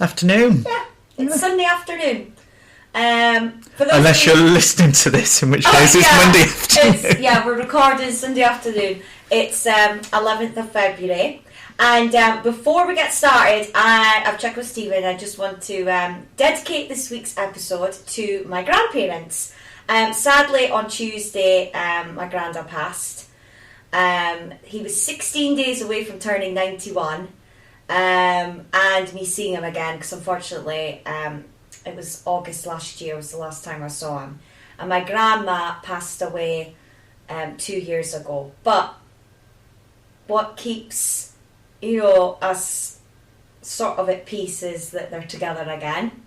Afternoon. Yeah, it's Sunday afternoon. Unless you're listening to this, in which case it's Monday afternoon. We're recording Sunday afternoon. It's 11th of February. And before we get started, I've checked with Stephen. I just want to dedicate this week's episode to my grandparents. Sadly, on Tuesday, my granddad passed. He was 16 days away from turning 91. And me seeing him again, because unfortunately, it was August last year was the last time I saw him. And my grandma passed away 2 years ago. But what keeps us sort of at peace is that they're together again,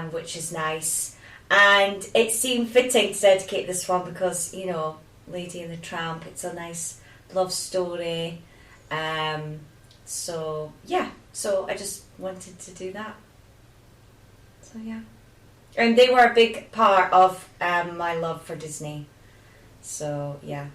which is nice. And it seemed fitting to dedicate this one because, Lady and the Tramp, it's a nice love story. So I just wanted to do that. So, yeah. And they were a big part of my love for Disney. So, yeah.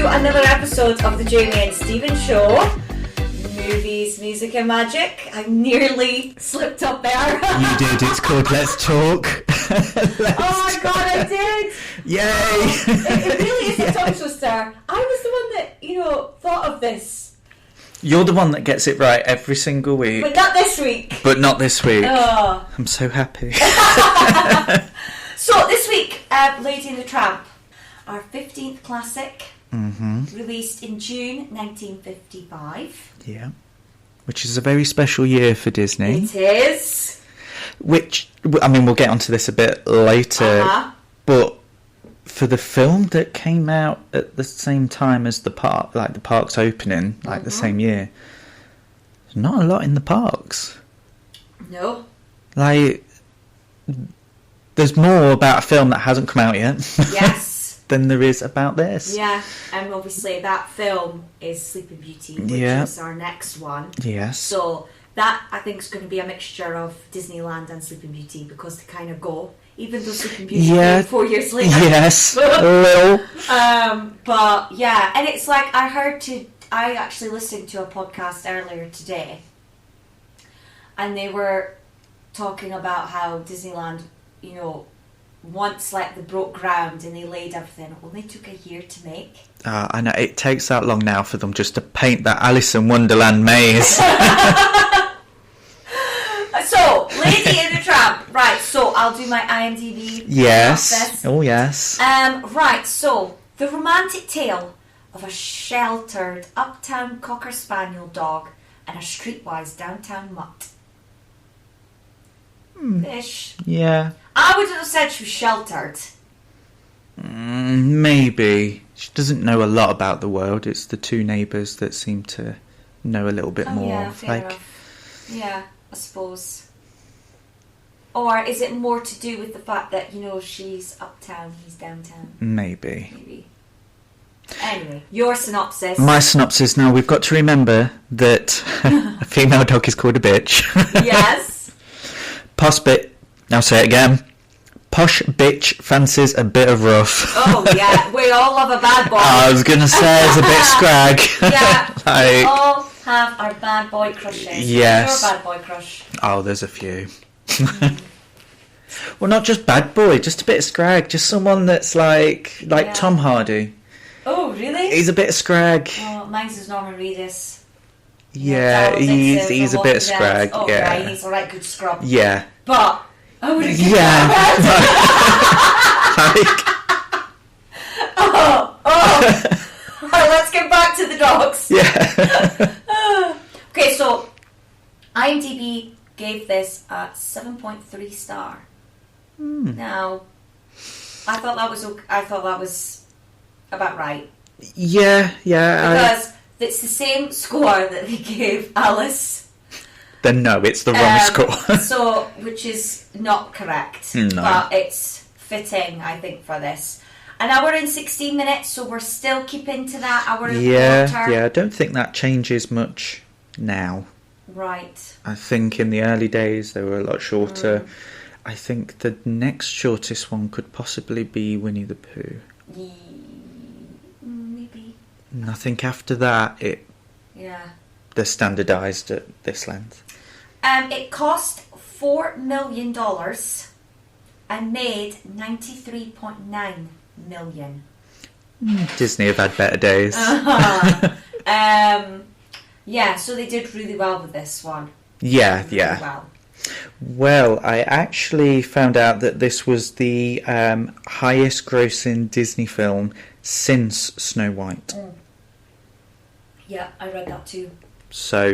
Another episode of the Jamie and Stephen Show. Movies, music and magic. I nearly slipped up there. You did. It's called Let's Talk. Oh my god, I did. Yay. It really is a tongue twister. I was the one that, thought of this. You're the one that gets it right every single week. But not this week. Oh. I'm so happy. So this week, Lady and the Tramp, our 15th classic. Mm-hmm. Released in June 1955. Yeah. Which is a very special year for Disney. It is. Which, we'll get onto this a bit later. But for the film that came out at the same time as the park, like the park's opening, the same year, there's not a lot in the parks. No. There's more about a film that hasn't come out yet. Yes. Than there is about this. Yeah, and obviously that film is Sleeping Beauty, which is our next one. Yes. So that, I think, is going to be a mixture of Disneyland and Sleeping Beauty because they kind of go, even though Sleeping Beauty came 4 years later. Yes, a little. But yeah, and it's like I actually listened to a podcast earlier today, and they were talking about how Disneyland, once they broke ground and they laid everything, it only took a year to make. I know, it takes that long now for them just to paint that Alice in Wonderland maze. So, Lady and the Tramp. Right, so I'll do my IMDb. Yes. Process. Oh, yes. Right, so the romantic tale of a sheltered uptown Cocker Spaniel dog and a streetwise downtown mutt. Ish. Yeah. I wouldn't have said she was sheltered. Maybe. She doesn't know a lot about the world. It's the two neighbours that seem to know a little bit more. Yeah, fair enough. Yeah, I suppose. Or is it more to do with the fact that, she's uptown, he's downtown? Maybe. Anyway, your synopsis. My synopsis. Now, we've got to remember that a female dog is called a bitch. Yes. I'll say it again. Posh bitch fancies a bit of rough. Oh, yeah. We all love a bad boy. I was going to say it's a bit scrag. Yeah. We all have our bad boy crushes. Yes. Your bad boy crush. Oh, there's a few. Well, not just bad boy, just a bit of scrag. Just someone that's like Tom Hardy. Oh, really? He's a bit of scrag. Oh, mine's is Norman Reedus. Yeah, he's a bit of scrag. Oh, yeah. Right, he's a right good scrub. Yeah. But I would have I Oh. Right, let's get back to the dogs. Yeah. Okay, so IMDb gave this a 7.3 star. Now, I thought that was about right. Yeah. Because it's the same score that they gave Alice. Then no, it's the wrong score. So, which is not correct. No. But it's fitting, I think, for this. An hour and 16 minutes, so we're still keeping to that hour and a quarter. Yeah, I don't think that changes much now. Right. I think in the early days they were a lot shorter. I think the next shortest one could possibly be Winnie the Pooh. Maybe. And I think after that they're standardised at this length. It cost $4 million and made $93.9 million. Disney have had better days. Yeah, so they did really well with this one. Yeah. Well, I actually found out that this was the highest grossing Disney film since Snow White. Yeah, I read that too. So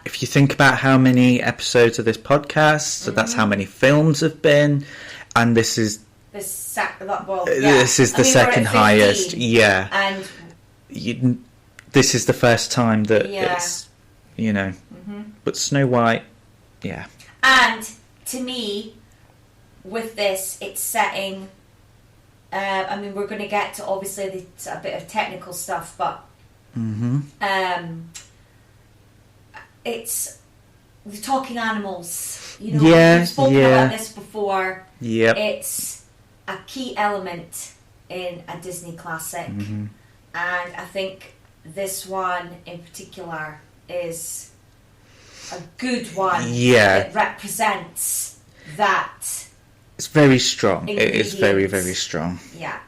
if you think about how many episodes of this podcast, so that's how many films have been, and this is this is the second highest. Yeah, and this is the first time that it's But Snow White, yeah. And to me, with this, it's setting. I mean, we're going to get to obviously a bit of technical stuff, but it's the talking animals. You know, we've spoken about this before. Yep. It's a key element in a Disney classic, and I think this one in particular is a good one. Yeah. That represents that. It's very strong. It is very, ingredients. very strong. Yeah.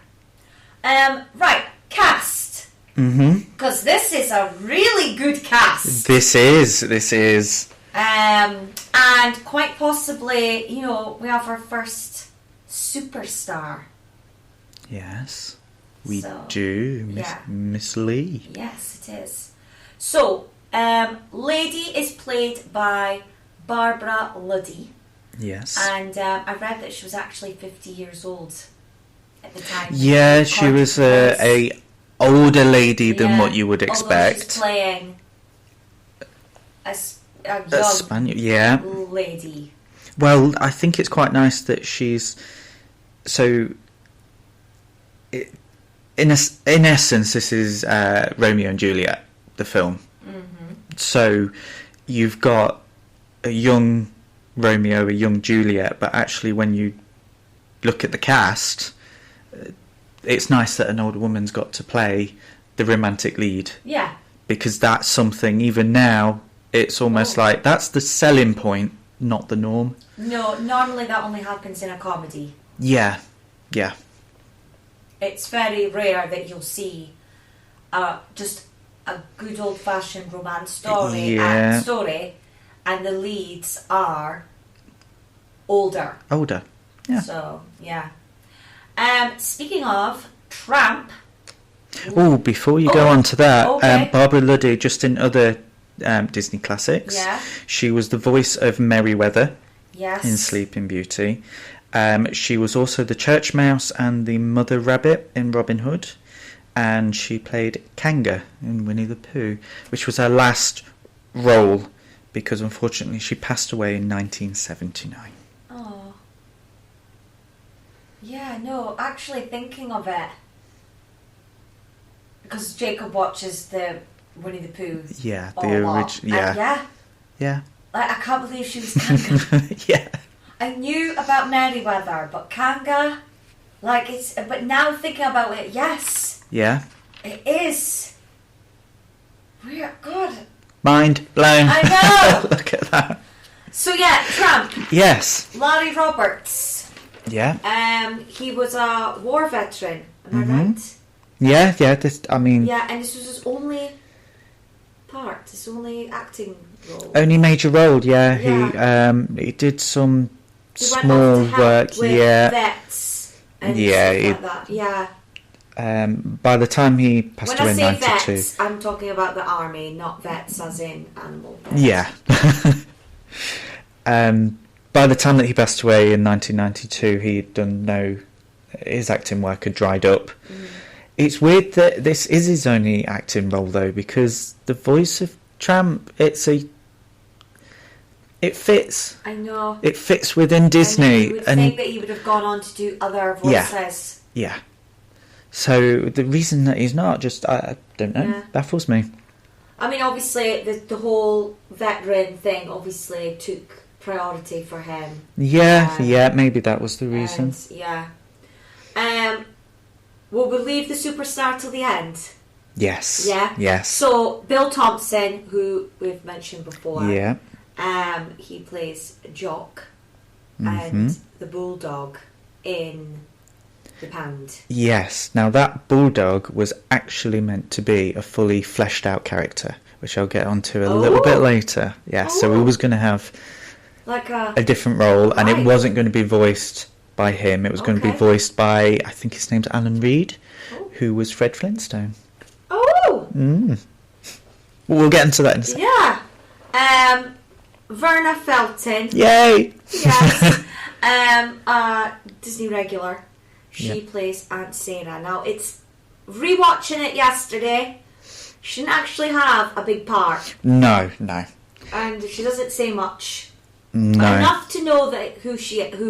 Right, cast. Because this is a really good cast. This is. And quite possibly, we have our first superstar. Yes, we do, Miss Lee. Yes, it is. So, Lady is played by Barbara Luddy. Yes. And I read that she was actually 50 years old at the time. Yeah, she was a older lady than what you would expect. Although she's playing a young Spaniel, lady. Well, I think it's quite nice that she's so. In essence, this is Romeo and Juliet, the film. So you've got a young Romeo, a young Juliet, but actually when you look at the cast, it's nice that an older woman's got to play the romantic lead. Yeah. Because that's something, even now, it's almost like that's the selling point, not the norm. No, normally that only happens in a comedy. Yeah. It's very rare that you'll see just a good old-fashioned romance story, and the leads are older. Yeah. So, yeah. Speaking of Tramp... Oh, before you go on to that, okay. Barbara Luddy, just in other Disney classics, she was the voice of Merryweather in Sleeping Beauty. She was also the church mouse and the mother rabbit in Robin Hood. And she played Kanga in Winnie the Pooh, which was her last role because unfortunately she passed away in 1979. Oh. Yeah, no, actually thinking of it, because Jacob watches the Winnie the Pooh. Yeah, the original. Yeah. Like, I can't believe she was Kanga. Yeah. I knew about Merryweather, but Kanga, but now thinking about it, yes. Yeah. It is. Weird. God. Mind blown. I know. Look at that. So yeah, Tramp. Yes. Larry Roberts. Yeah. He was a war veteran. Am I right? Yeah. Yeah, and this was his only part, his only acting role. Only major role. Yeah. He did some small work. With vets and yeah, stuff like that. Yeah. By the time he passed away in When I say 92... vets, I'm talking about the army, not vets as in animal vets. Yeah. By the time that he passed away in 1992, he'd done his acting work had dried up. It's weird that this is his only acting role, though, because the voice of Tramp, it fits. I know. It fits within Disney. You would think that he would have gone on to do other voices. Yeah. So the reason that he's not, I don't know, baffles me. I mean, obviously, the whole veteran thing obviously took priority for him. Yeah, maybe that was the reason. Will we leave the superstar till the end? Yes. Yeah? Yes. So, Bill Thompson, who we've mentioned before, yeah. He plays Jock and the bulldog in The Pound. Yes. Now, that bulldog was actually meant to be a fully fleshed out character, which I'll get onto a little bit later. Yeah, so he was going to have like a different role, and it wasn't going to be voiced by him. It was going to be voiced by, I think his name's Alan Reed, who was Fred Flintstone. Oh! We'll get into that in a second. Yeah. Verna Felton. Yay! Yes. Disney regular. She plays Aunt Sarah. Now, it's rewatching it yesterday. She didn't actually have a big part. No. And she doesn't say much. No. Enough to know that who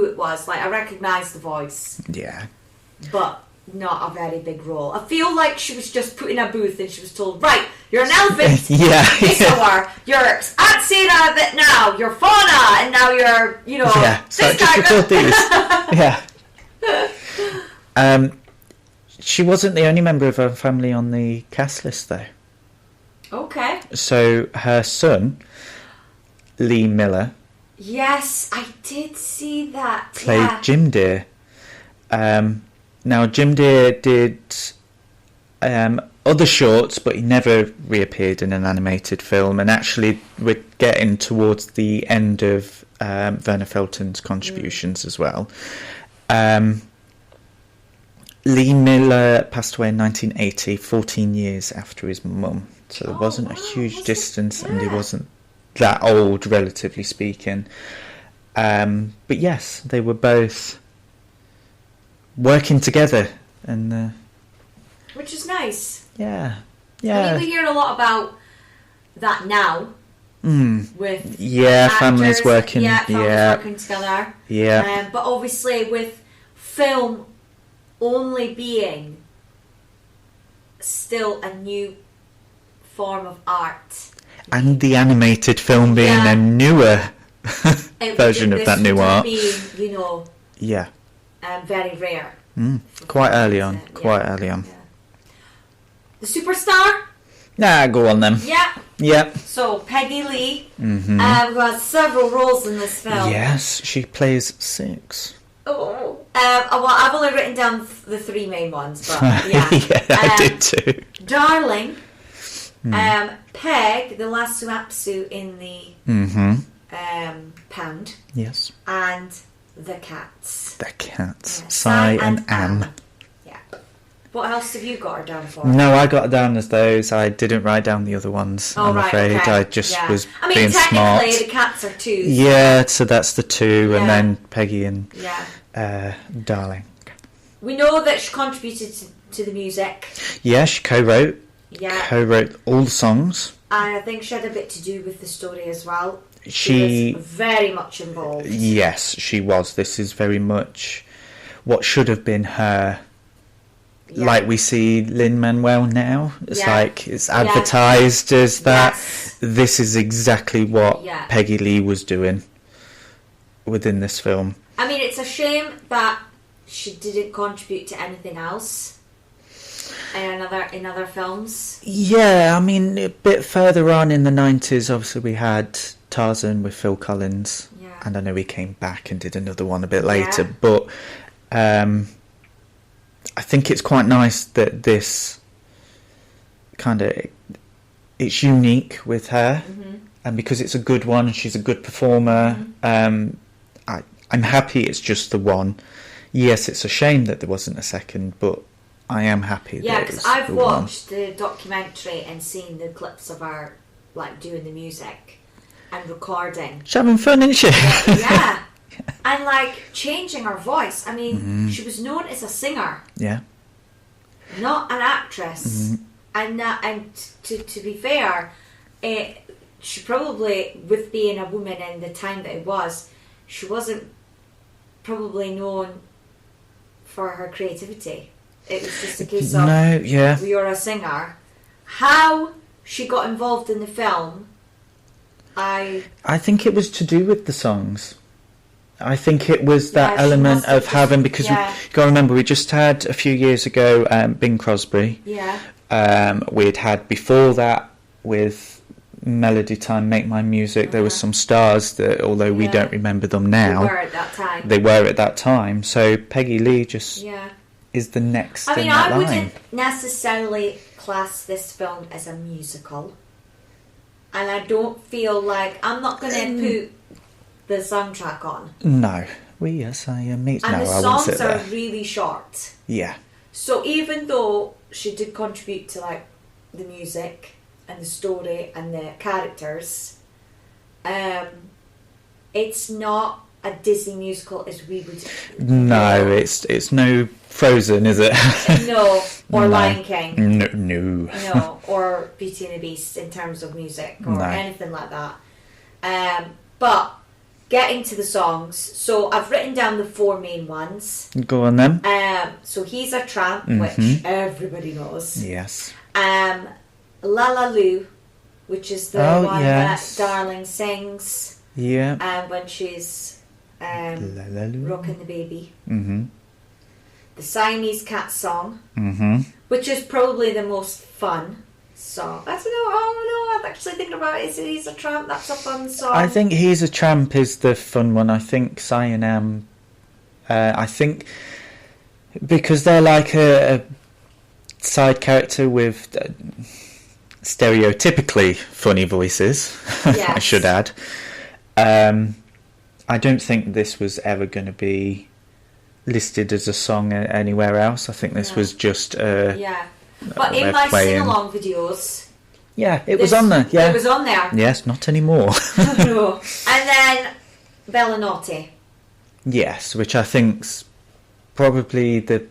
it was. Like, I recognise the voice. Yeah. But not a very big role. I feel like she was just put in a booth and she was told, right, you're an elephant this hour, you're Aunt Sarah that now, you're Fauna, and now you're, so this just record these. Yeah. She wasn't the only member of her family on the cast list, though. Okay. So her son, Lee Miller... Yes, I did see that. Played Jim Deere. Now, Jim Deere did other shorts, but he never reappeared in an animated film. And actually, we're getting towards the end of Verna Felton's contributions as well. Lee Miller passed away in 1980, 14 years after his mum. So there wasn't a huge distance, and he wasn't that old, relatively speaking. But yes, they were both working together, and which is nice. Yeah. I mean, we hear a lot about that now. With actors, families working. Working together. Yeah. But obviously, with film only being still a new form of art. And the animated film being a newer version of that new art. Being, very rare. Quite early on. Yeah. The superstar? Nah, go on then. Yeah. So, Peggy Lee, who has several roles in this film. Yes, she plays 6. Oh. Well, I've only written down the 3 main ones, but yeah. I did too. Darling, Peg, the lasso apsu in the Pound. Yes. And the cats. The cats. Yeah. Cy and Am. Yeah. What else have you got her down for? No, I got her down as those. I didn't write down the other ones, I'm afraid. Okay. I just was being smart. Technically, the cats are 2. Yeah, so that's the 2, and then Peggy and Darling. We know that she contributed to the music. Yeah, she co-wrote. Yeah. Co-wrote all the songs. And I think she had a bit to do with the story as well. She was very much involved. Yes, she was. This is very much what should have been her. Yeah. Like we see Lin-Manuel now. It's like it's advertised as that. Yes. This is exactly what Peggy Lee was doing within this film. I mean, it's a shame that she didn't contribute to anything else in other films. Yeah, I mean, a bit further on in the 90s, obviously we had Tarzan with Phil Collins, and I know he came back and did another one a bit later, but I think it's quite nice that this it's unique with her, and because it's a good one and she's a good performer, I'm happy it's just the one. Yes, it's a shame that there wasn't a second, but I am happy that Yeah, because I've watched the documentary and seen the clips of her, like, doing the music and recording. She's having fun, isn't she? Yeah. And, like, changing her voice. I mean, she was known as a singer. Yeah. Not an actress. And to be fair, she probably, with being a woman in the time that it was, she wasn't probably known for her creativity. It was just a case of, you're a singer. How she got involved in the film, I think it was to do with the songs. I think it was that element of having, because you got to remember, we just had a few years ago Bing Crosby. Yeah. We'd had before that with Melody Time, Make My Music. There were some stars that, although we don't remember them now, they were at that time. So Peggy Lee just is the next. I mean, I wouldn't necessarily class this film as a musical, and I don't feel like I'm not going to put the soundtrack on. No, we are Siamese. And no, the songs are really short. Yeah. So even though she did contribute to, like, the music and the story and the characters, it's not a Disney musical as we would. No, it's no Frozen, is it? No, or Lion King. No, or Beauty and the Beast in terms of music or anything like that. But getting to the songs, so I've written down the 4 main ones. Go on then. So He's a Tramp, which everybody knows. Yes. La La Lou, which is the one that Darling sings. Yeah. When she's rocking the baby. Mm-hmm. The Siamese Cat song, which is probably the most fun song. I don't know. Oh no, I'm actually thinking about it. He's a Tramp. That's a fun song. I think He's a Tramp is the fun one. I think Siam. I think because they're like a side character with stereotypically funny voices. Yes. I should add. I don't think this was ever going to be listed as a song anywhere else. I think this was just but in my sing-along videos, it was on there. Yeah, it was on there. Yes, not anymore. No. And then Bella Naughty. Yes, which I think's probably the.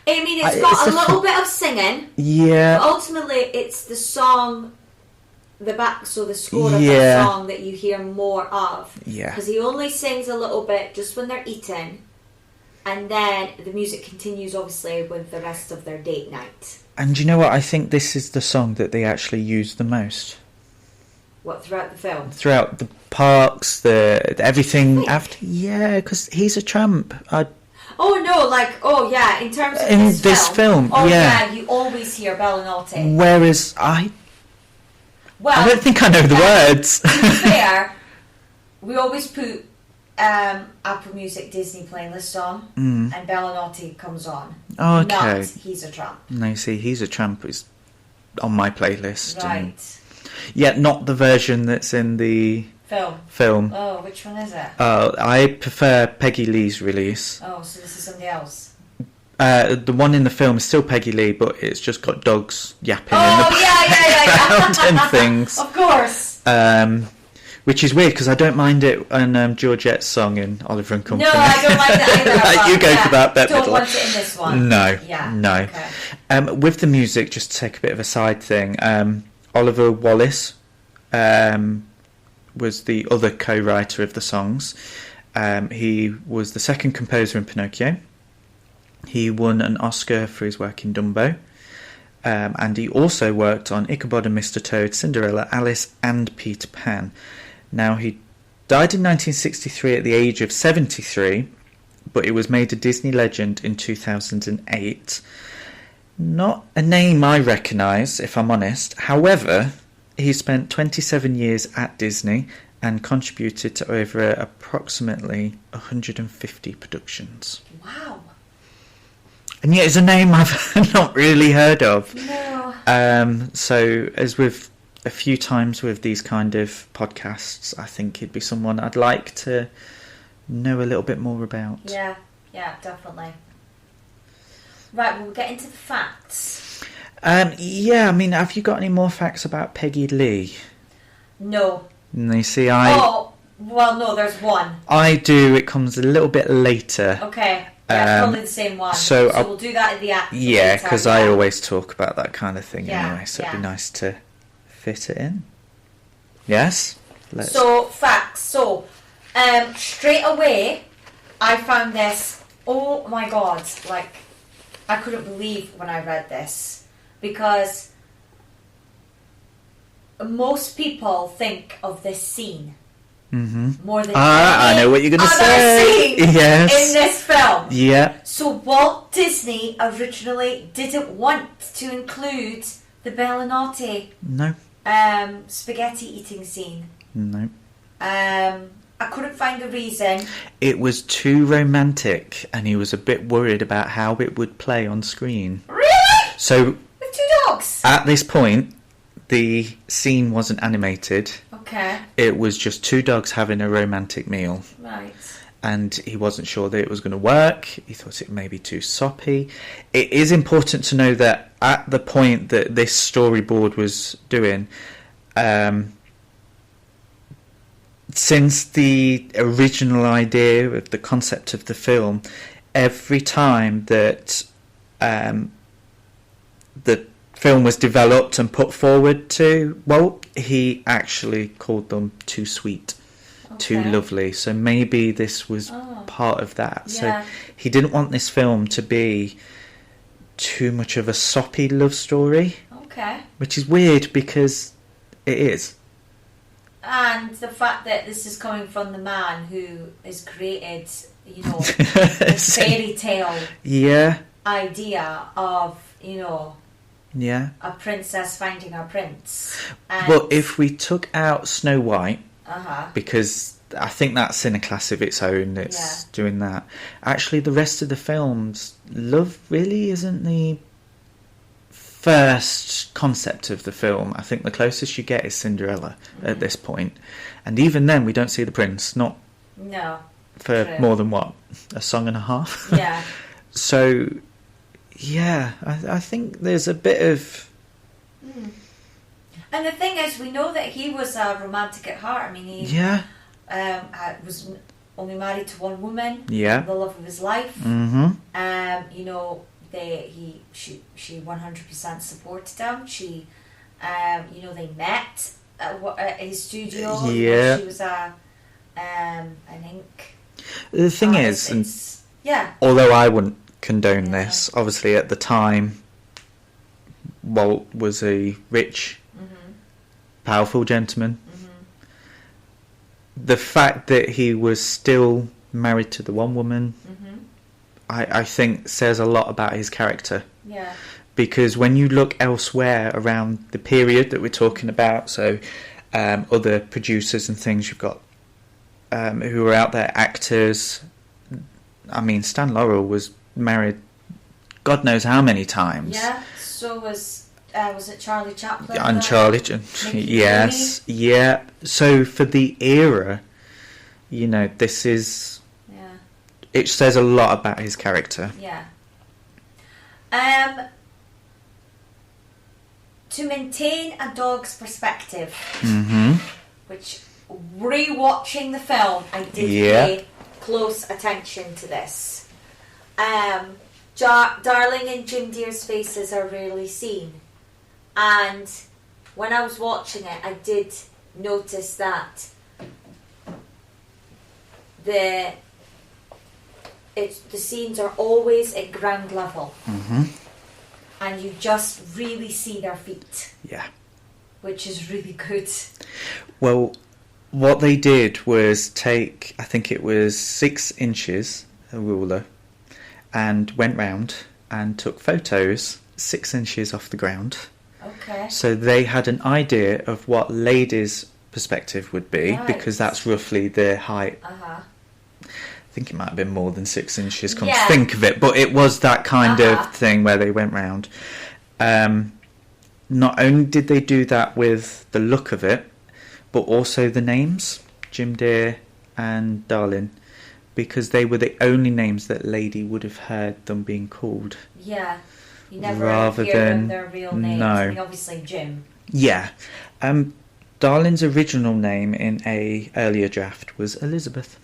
I mean, it's got a little bit of singing. Yeah. But ultimately, it's the song, the score of the song that you hear more of. Yeah. Because he only sings a little bit just when they're eating, and then the music continues, obviously, with the rest of their date night. And you know what? I think this is the song that they actually use the most. What, throughout the film? Throughout the parks, everything after. Yeah, because He's a Tramp. Oh no! In terms of this film. Oh yeah, you always hear Bella Naughty. Whereas I don't think I know the words. To be fair, we always put Apple Music Disney playlist on, and Bella Naughty comes on. Oh, okay. Not He's a Tramp. No, see, He's a Tramp is on my playlist. Right. Yet not the version that's in the film. Oh, which one is it? I prefer Peggy Lee's release. Oh, so this is somebody else. The one in the film is still Peggy Lee, but it's just got dogs yapping in the background and things. Of course. Which is weird because I don't mind it on Georgette's song in Oliver and Company. No, I don't mind it either. You go for that. Don't want it in this one. No. Yeah. No. Okay. With the music, just to take a bit of a side thing, Oliver Wallace was the other co-writer of the songs. He was the second composer in Pinocchio. He won an Oscar for his work in Dumbo. And he also worked on Ichabod and Mr. Toad, Cinderella, Alice and Peter Pan. Now, he died in 1963 at the age of 73, but he was made a Disney legend in 2008. Not a name I recognise, if I'm honest. However, he spent 27 years at Disney and contributed to over approximately 150 productions. Wow. And yet it's a name I've not really heard of. No. So, as with a few times with these kind of podcasts, I think he'd be someone I'd like to know a little bit more about. Yeah, definitely. Right, we'll get into the facts. Yeah, I mean, have you got any more facts about Peggy Lee? No. You see, Oh, well, no, there's one. I do. It comes a little bit later. Okay. Yeah, probably the same one. So we'll do that at the end. Yeah, because I always talk about that kind of thing anyway, so yeah. it'd be nice to fit it in. Yes? So, facts. So, straight away, I found this, oh my god, like, I couldn't believe when I read this, because most people think of this scene more than I know what you're going to say. Yes. In this film. Yeah. So Walt Disney originally didn't want to include the Bellinotti spaghetti eating scene. No. I couldn't find the reason. It was too romantic, and he was a bit worried about how it would play on screen. Really? So, with two dogs? At this point, the scene wasn't animated. Okay. It was just two dogs having a romantic meal. Right. And he wasn't sure that it was going to work. He thought it may be too soppy. It is important to know that at the point that this storyboard was doing, since the original idea of the concept of the film, every time that the film was developed and put forward to Walt, he actually called them too sweet, too lovely. So maybe this was part of that. Yeah. So he didn't want this film to be too much of a soppy love story. Okay. Which is weird because it is. And the fact that this is coming from the man who has created, the fairy tale idea of, a princess finding her prince. But if we took out Snow White, because I think that's in a class of its own, it's doing that. Actually, the rest of the films, love really isn't the first concept of the film. I think the closest you get is Cinderella at this point, and even then we don't see the prince, not for more than a song and a half. So I think there's a bit of and the thing is, we know that he was a romantic at heart. I mean, he was only married to one woman, the love of his life. She 100% supported him. She, they met at his studio. She was I think. The thing is, although I wouldn't condone this, obviously at the time, Walt was a rich, powerful gentleman. The fact that he was still married to the one woman, I think says a lot about his character. Because when you look elsewhere around the period that we're talking about, so other producers and things, you've got who are out there, actors. I mean, Stan Laurel was married God knows how many times. So was it Charlie Chaplin? And Charlie, yes, So for the era, this is... It says a lot about his character. To maintain a dog's perspective, which, rewatching the film, I did pay close attention to this. Darling and Jim Deere's faces are rarely seen. And when I was watching it, I did notice that the scenes are always at ground level. And you just really see their feet. Which is really good. Well, what they did was take, I think it was 6 inches, a ruler, and went round and took photos 6 inches off the ground. So they had an idea of what ladies' perspective would be, because that's roughly their height. I think it might have been more than 6 inches, come to think of it, but it was that kind of thing where they went round. Not only did they do that with the look of it, but also the names, Jim Deere and Darling, because they were the only names that Lady would have heard them being called. Yeah. You never Rather hear than their real names. no. I mean, obviously Jim. Yeah. Darlin's original name in a earlier draft was Elizabeth.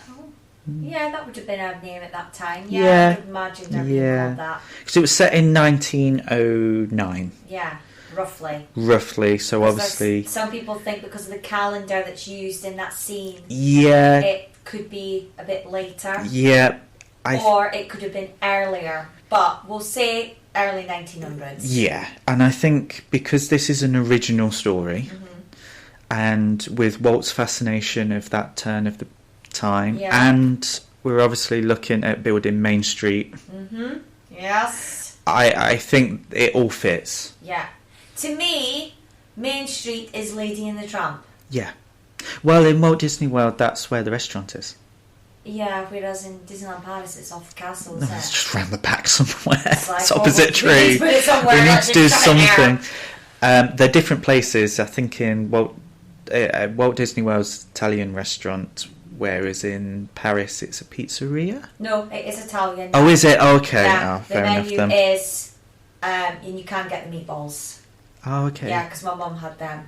Oh. Yeah, that would have been her name at that time. Yeah. I would have imagined her being called that. Because it was set in 1909. Yeah, roughly. Roughly, so obviously... Some people think because of the calendar that's used in that scene, yeah, it could be a bit later. Yeah. Or it could have been earlier. But we'll say early 1900s. Yeah, and I think because this is an original story, and with Walt's fascination of that turn of the time, and we're obviously looking at building Main Street. Yes. I think it all fits. Yeah. To me, Main Street is Lady and the Tramp. Yeah. Well, in Walt Disney World, that's where the restaurant is. Yeah, whereas in Disneyland Paris, it's off the castle, isn't it? It's just round the back somewhere. It's like, It's opposite tree. We need to put it somewhere. We need to do something. There. They're different places. I think in Walt Disney World's Italian restaurant, whereas in Paris it's a pizzeria. No, it is Italian. Oh, is it? Okay. Yeah, oh, fair the enough menu then. is, and you can't get the meatballs. Oh, okay. Yeah, because my mum had them.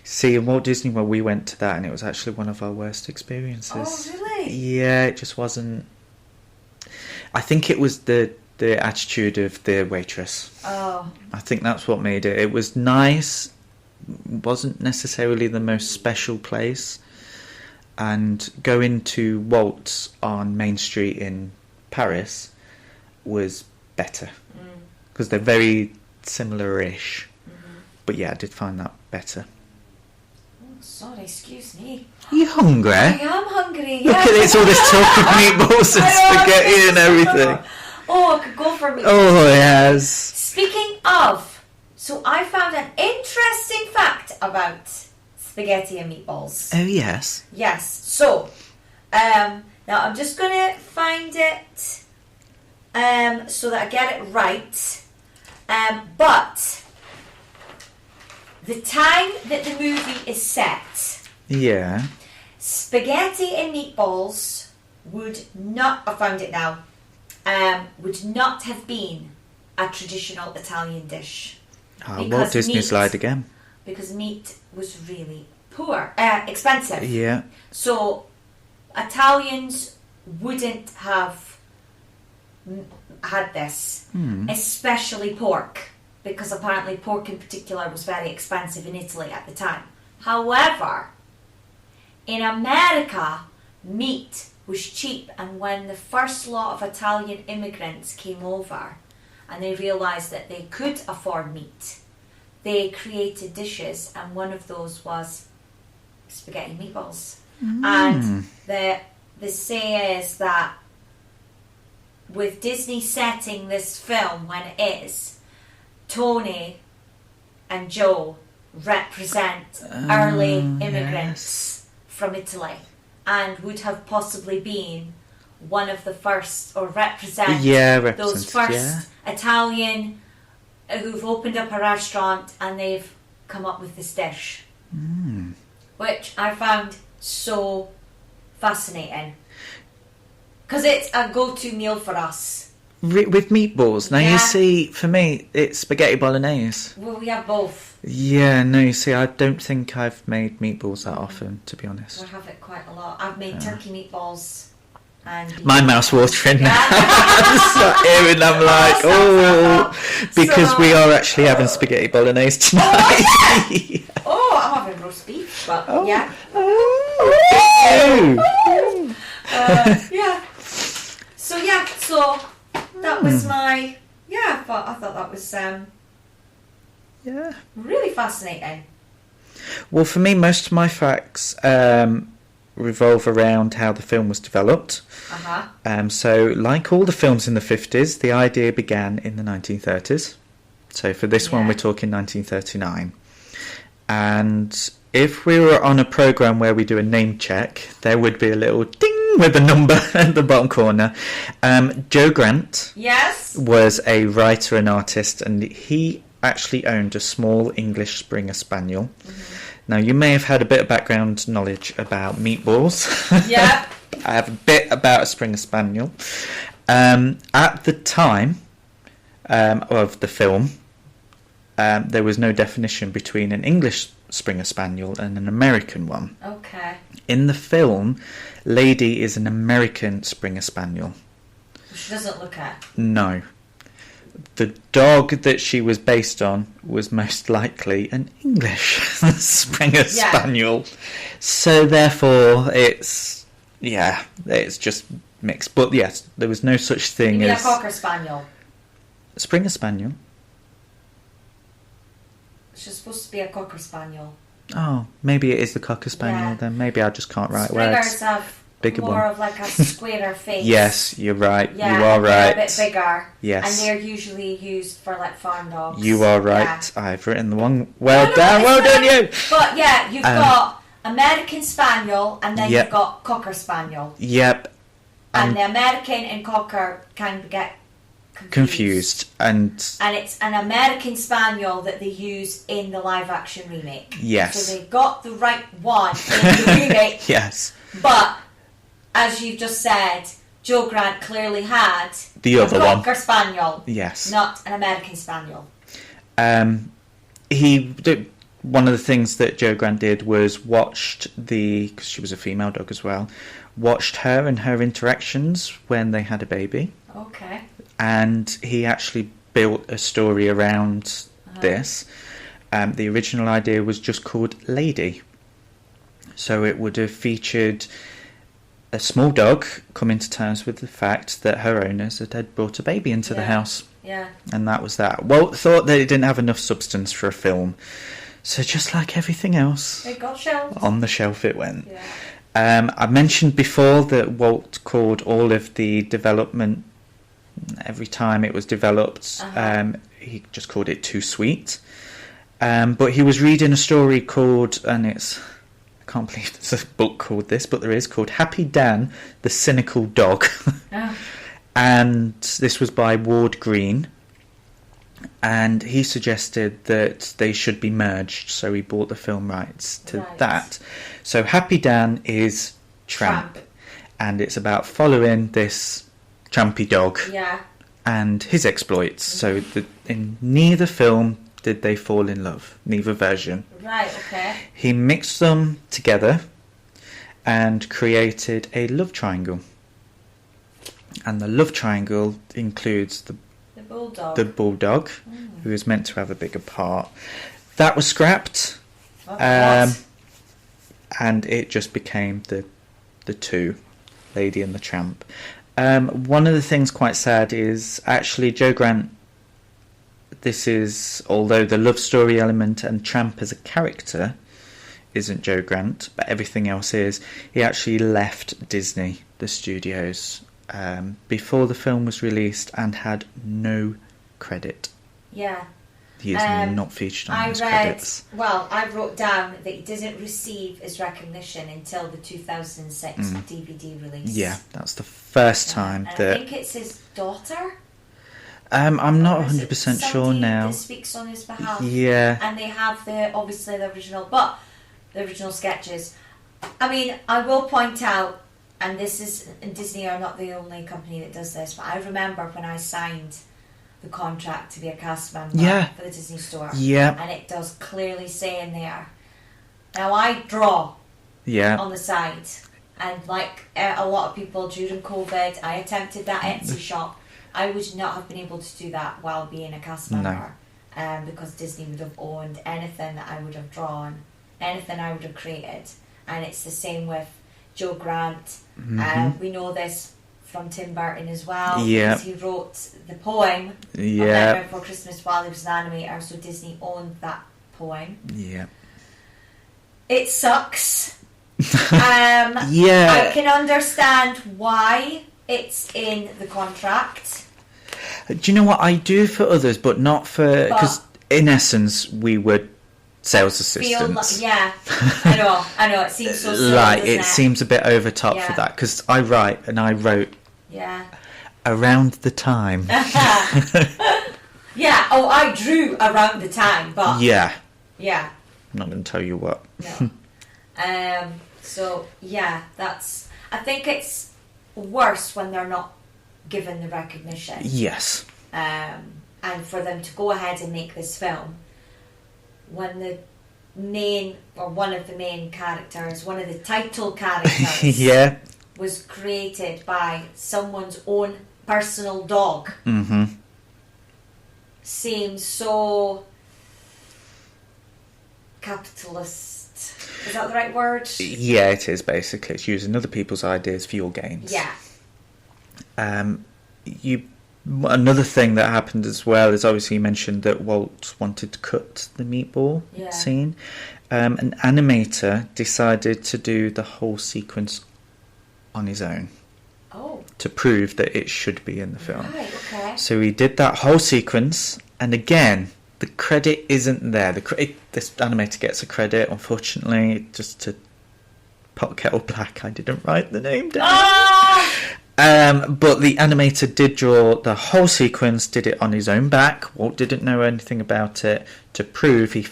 See, in Walt Disney World, we went to that, and it was actually one of our worst experiences. Oh, really? Yeah, it just wasn't. I think it was the attitude of the waitress. Oh. I think that's what made it. It was nice, wasn't necessarily the most special place, and going to Walt's on Main Street in Paris was better because they're very similar-ish. But yeah, I did find that better. Oh, sorry, excuse me. Are you hungry? I am hungry. Look at it, it's all this talk of meatballs and spaghetti and everything. Oh, I could go for meatballs. Oh, yes. Speaking of, so I found an interesting fact about spaghetti and meatballs. Oh, yes. Yes. So, now I'm just going to find it so that I get it right. But the time that the movie is set, Yeah. spaghetti and meatballs would not, I found it now, would not have been a traditional Italian dish. Walt Disney's lied again. Because meat was really expensive. Yeah. So Italians wouldn't have had this, especially pork, because apparently pork in particular was very expensive in Italy at the time. However, in America, meat was cheap, and when the first lot of Italian immigrants came over and they realised that they could afford meat, they created dishes, and one of those was spaghetti and meatballs. And the say is that with Disney setting this film when it is, Tony and Joe represent early immigrants from Italy and would have possibly been one of the first, or represent those first Italian who've opened up a restaurant and they've come up with this dish, which I found so fascinating because it's a go-to meal for us. With meatballs. Now, you see, for me, it's spaghetti bolognese. Well, we have both. Yeah, no, you see, I don't think I've made meatballs that often, to be honest. We have it quite a lot. I've made turkey meatballs. And my mouth's watering now. I'm sat here and I'm like, because we are actually having spaghetti bolognese tonight. I'm having roast beef, but yeah. Yeah. So that was my I thought that was really fascinating. Well, for me, most of my facts revolve around how the film was developed. So, like all the films in the 50s, the idea began in the 1930s. So, for this one, we're talking 1939. And if we were on a programme where we do a name check, there would be a little ding with a number at the bottom corner. Joe Grant was a writer and artist, and he actually owned a small English Springer Spaniel. Now, you may have had a bit of background knowledge about meatballs. I have a bit about a Springer Spaniel. At the time of the film, there was no definition between an English Springer Spaniel and an American one. Okay. In the film, Lady is an American Springer Spaniel. She doesn't look at. No. The dog that she was based on was most likely an English Springer Spaniel. So therefore, it's just mixed. But yes, there was no such thing as... a Cocker Spaniel? Springer Spaniel. She's supposed to be a Cocker Spaniel. Oh, maybe it is the Cocker Spaniel then. Maybe I just can't write Springers words. have Bigger more one. of like a squarer face. Yes, you're right. Yeah, you are right. They're a bit bigger. Yes. And they're usually used for like farm dogs. You are right. Yeah. I've written the one. Well done you. But yeah, you've got American Spaniel and then you've got Cocker Spaniel. Yep. And the American and Cocker can get confused. And it's an American Spaniel that they use in the live action remake. Yes. So they got the right one in the remake. Yes. But as you've just said, Joe Grant clearly had the other one. Cocker Spaniel. Yes. Not an American Spaniel. One of the things that Joe Grant did was because she was a female dog as well, watched her and her interactions when they had a baby. Okay. And he actually built a story around this. The original idea was just called Lady. So it would have featured a small dog coming to terms with the fact that her owners had brought a baby into the house. Yeah. And that was that. Walt thought that it didn't have enough substance for a film. So just like everything else, it got shelved. On the shelf it went. Yeah. I mentioned before that Walt called all of the development, every time it was developed, he just called it Too Sweet. But he was reading a story called, and I can't believe there's a book called this, but there is, called Happy Dan, the Cynical Dog. Oh. And this was by Ward Green. And he suggested that they should be merged, so he bought the film rights to that. So Happy Dan is Tramp. And it's about following this trampy dog and his exploits. So in neither film did they fall in love, neither version. Right, okay. He mixed them together and created a love triangle. And the love triangle includes the bulldog, who is meant to have a bigger part. That was scrapped, and it just became the two, Lady and the Tramp. One of the things quite sad is actually Joe Grant. This is, although the love story element and Tramp as a character isn't Joe Grant, but everything else is. He actually left Disney, the studios, before the film was released and had no credit. Yeah. He is not featured on his credits. Well, I wrote down that he didn't receive his recognition until the 2006 DVD release. Yeah, that's the first time that... I think it's his daughter. I'm not 100% sure now. That speaks on his behalf. Yeah. And they have the original sketches. I mean, I will point out, and Disney are not the only company that does this, but I remember when I signed the contract to be a cast member for the Disney store. Yeah. And it does clearly say in there. Now I draw on the side, and like a lot of people during COVID, I attempted that Etsy shop. I would not have been able to do that while being a cast member, because Disney would have owned anything that I would have drawn, anything I would have created. And it's the same with Joe Grant. We know this from Tim Burton as well, because he wrote the poem of Nightmare Before Christmas while he was an animator, so Disney owned that poem. Yeah. It sucks. I can understand why it's in the contract. Do you know what I do for others, but not for... Because in essence, we were sales assistants. I know. It seems so silly, like, it seems a bit over top for that, because I write, and I wrote around the time. I drew around the time, but... I'm not going to tell you what. No. So, that's... I think it's worse when they're not given the recognition. Yes. And for them to go ahead and make this film when the main, or one of the main characters, one of the title characters, yeah, was created by someone's own personal dog, seems so capitalist. Is that the right word? Yeah, it is, basically. It's using other people's ideas for your gains. Yeah. Another thing that happened as well is, obviously you mentioned that Walt wanted to cut the meatball scene. An animator decided to do the whole sequence on his own. Oh. To prove that it should be in the film. Right, okay. So he did that whole sequence, and again, the credit isn't there. This animator gets a credit, unfortunately, just to pot kettle black. I didn't write the name down. Ah! But the animator did draw the whole sequence, did it on his own back. Walt didn't know anything about it, to prove he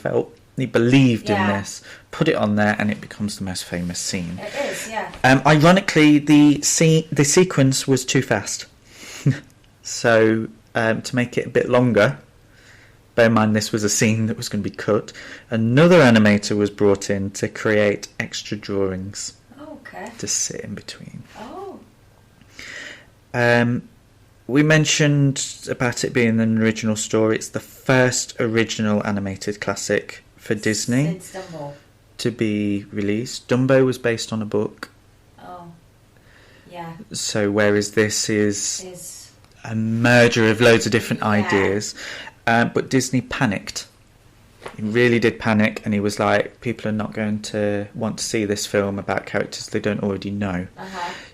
believed in this, put it on there, and it becomes the most famous scene. It is, yeah. Ironically, the sequence was too fast. So, to make it a bit longer, bear in mind this was a scene that was going to be cut, another animator was brought in to create extra drawings to sit in between. We mentioned about it being an original story. It's the first original animated classic for Disney since Dumbo to be released. Dumbo was based on a book. Oh, yeah. So whereas this is a merger of loads of different ideas, but Disney panicked. He really did panic, and he was like, people are not going to want to see this film about characters they don't already know.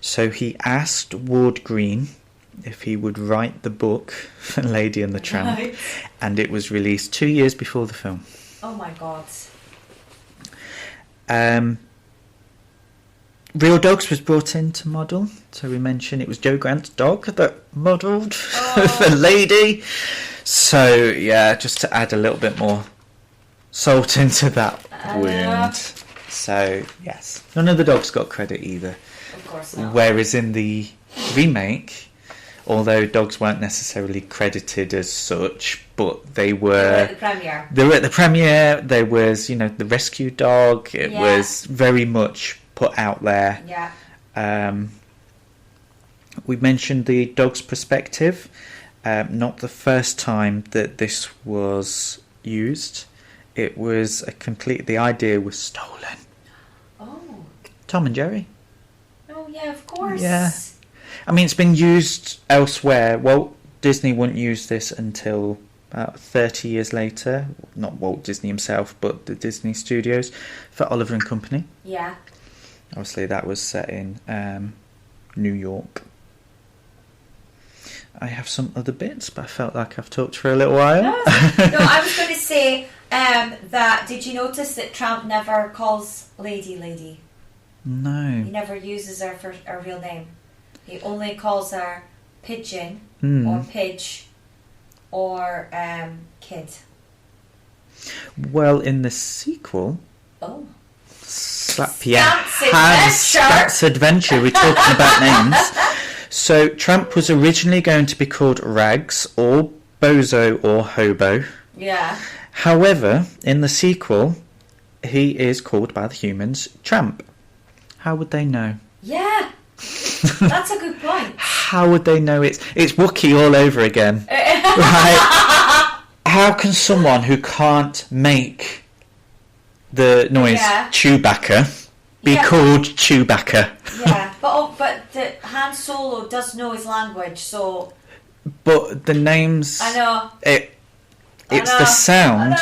So he asked Ward Green if he would write the book Lady and the Tramp, and it was released 2 years before the film. Oh my god. Real Dogs was brought in to model, so we mentioned it was Joe Grant's dog that modelled for Lady. So yeah, just to add a little bit more salt into that wound. So yes, none of the dogs got credit either. Of course not. Whereas in the remake, although dogs weren't necessarily credited as such, but they were at the premiere. They were at the premiere. There was, the rescue dog. It was very much put out there. Yeah. We mentioned the dog's perspective. Not the first time that this was used. It was the idea was stolen. Oh. Tom and Jerry. Oh yeah, of course. Yeah. I mean, it's been used elsewhere. Walt Disney wouldn't use this until about 30 years later. Not Walt Disney himself, but the Disney Studios for Oliver and Company. Yeah. Obviously, that was set in New York. I have some other bits, but I felt like I've talked for a little while. No, I was going to say that, did you notice that Tramp never calls Lady? No. He never uses her for her real name. He only calls her Pigeon or Pidge or Kid. Well, in the sequel... Oh. Slap your hands. Scat's Adventure. We're talking about names. So, Tramp was originally going to be called Rags or Bozo or Hobo. Yeah. However, in the sequel, he is called by the humans Tramp. How would they know? Yeah. That's a good point. How would they know it's Wookiee all over again? Right? How can someone who can't make the noise Chewbacca be called Chewbacca? Yeah, but Han Solo does know his language, so... But the names... I know. It's the sound.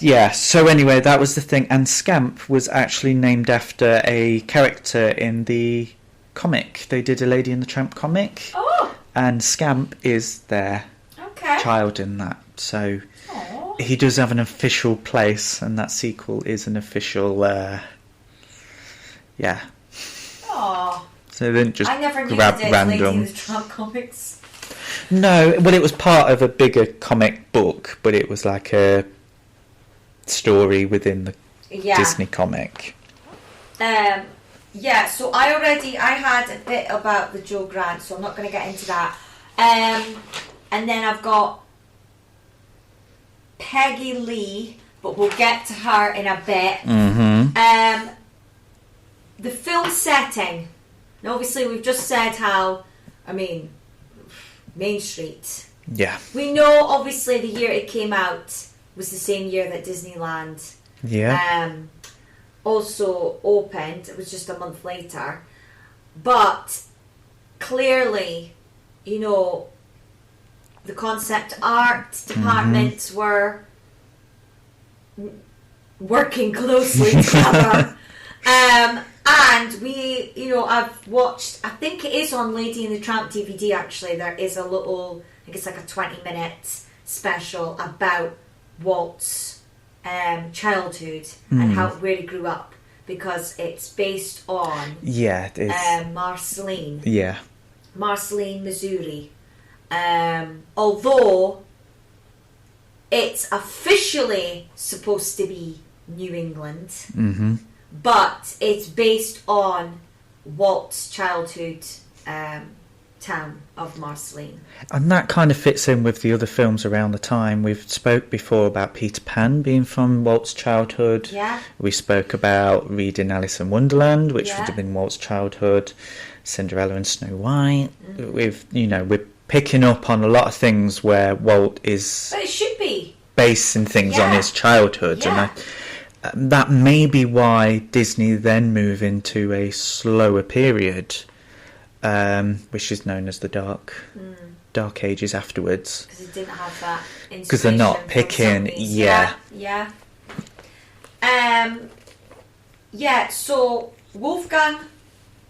Yeah, so anyway, that was the thing. And Scamp was actually named after a character in the comic. They did a Lady and the Tramp comic. Oh! And Scamp is their child in that. So he does have an official place, and that sequel is an official... yeah. Aww. So they didn't just I never knew grab they random... did Lady and the Tramp comics. No, well, it was part of a bigger comic book, but it was like a story within the Disney comic. Yeah, so I had a bit about the Joe Grant, so I'm not going to get into that. And then I've got Peggy Lee, but we'll get to her in a bit. Mm-hmm. The film setting. Now, obviously, we've just said how, Main Street. Yeah. We know, obviously, the year it came out was the same year that Disneyland also opened. It was just a month later. But clearly, the concept art departments were working closely together. And we, I've watched, I think it is on Lady and the Tramp DVD actually, there is a little, I think it's like a 20-minute special about Walt's childhood and where he grew up, because it's based on Marceline. Yeah. Marceline, Missouri. Although it's officially supposed to be New England, but it's based on Walt's childhood town of Marceline. And that kind of fits in with the other films around the time. We've spoke before about Peter Pan being from Walt's childhood. Yeah. We spoke about reading Alice in Wonderland, which would have been Walt's childhood. Cinderella and Snow White. We're picking up on a lot of things where Walt is... But it should be. Basing things on his childhood. Yeah. And that may be why Disney then move into a slower period, which is known as the Dark Ages afterwards. Because it didn't have that inspiration. Because they're not picking, so Wolfgang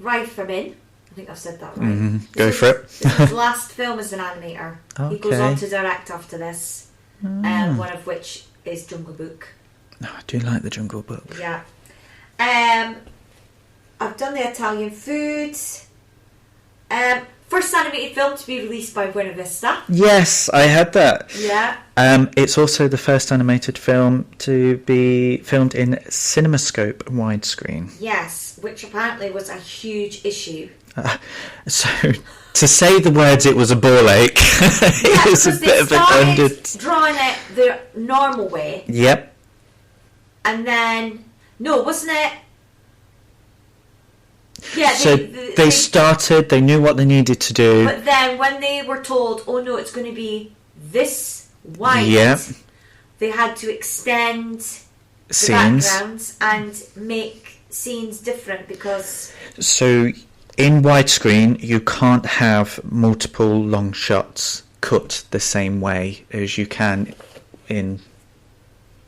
Reitherman, I think I've said that right. Go for it. His last film as an animator. Okay. He goes on to direct after this, one of which is Jungle Book. No, I do like the Jungle Book. Yeah. I've done the Italian food. First animated film to be released by Buena Vista. Yes, I had that. Yeah. It's also the first animated film to be filmed in CinemaScope widescreen. Yes, which apparently was a huge issue. So, to say the words "it was a ball ache" is a bit of a drawing it the normal way. Yep. And then, no, wasn't it? Yeah. They started. They knew what they needed to do. But then, when they were told, "Oh no, it's going to be this wide," they had to extend the backgrounds and make scenes different because. So, in widescreen, you can't have multiple long shots cut the same way as you can in.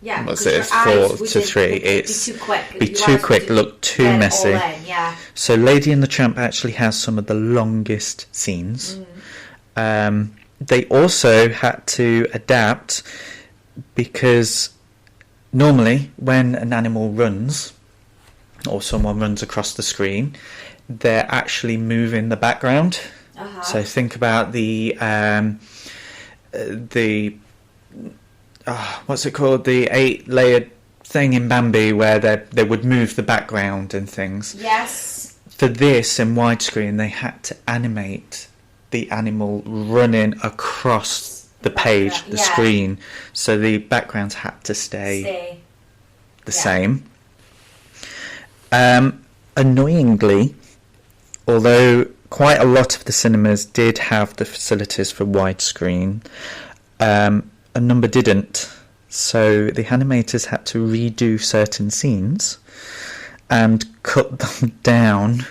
Yeah, what's it? 4 to 3. It's be too quick. Look too messy. Yeah. So Lady and the Tramp actually has some of the longest scenes. They also had to adapt because normally when an animal runs or someone runs across the screen, they're actually moving the background. So think about the what's it called? The 8-layered thing in Bambi where they would move the background and things. Yes. For this in widescreen, they had to animate the animal running across the page, the screen, so the backgrounds had to stay the same. Annoyingly, although quite a lot of the cinemas did have the facilities for widescreen, a number didn't, so the animators had to redo certain scenes and cut them down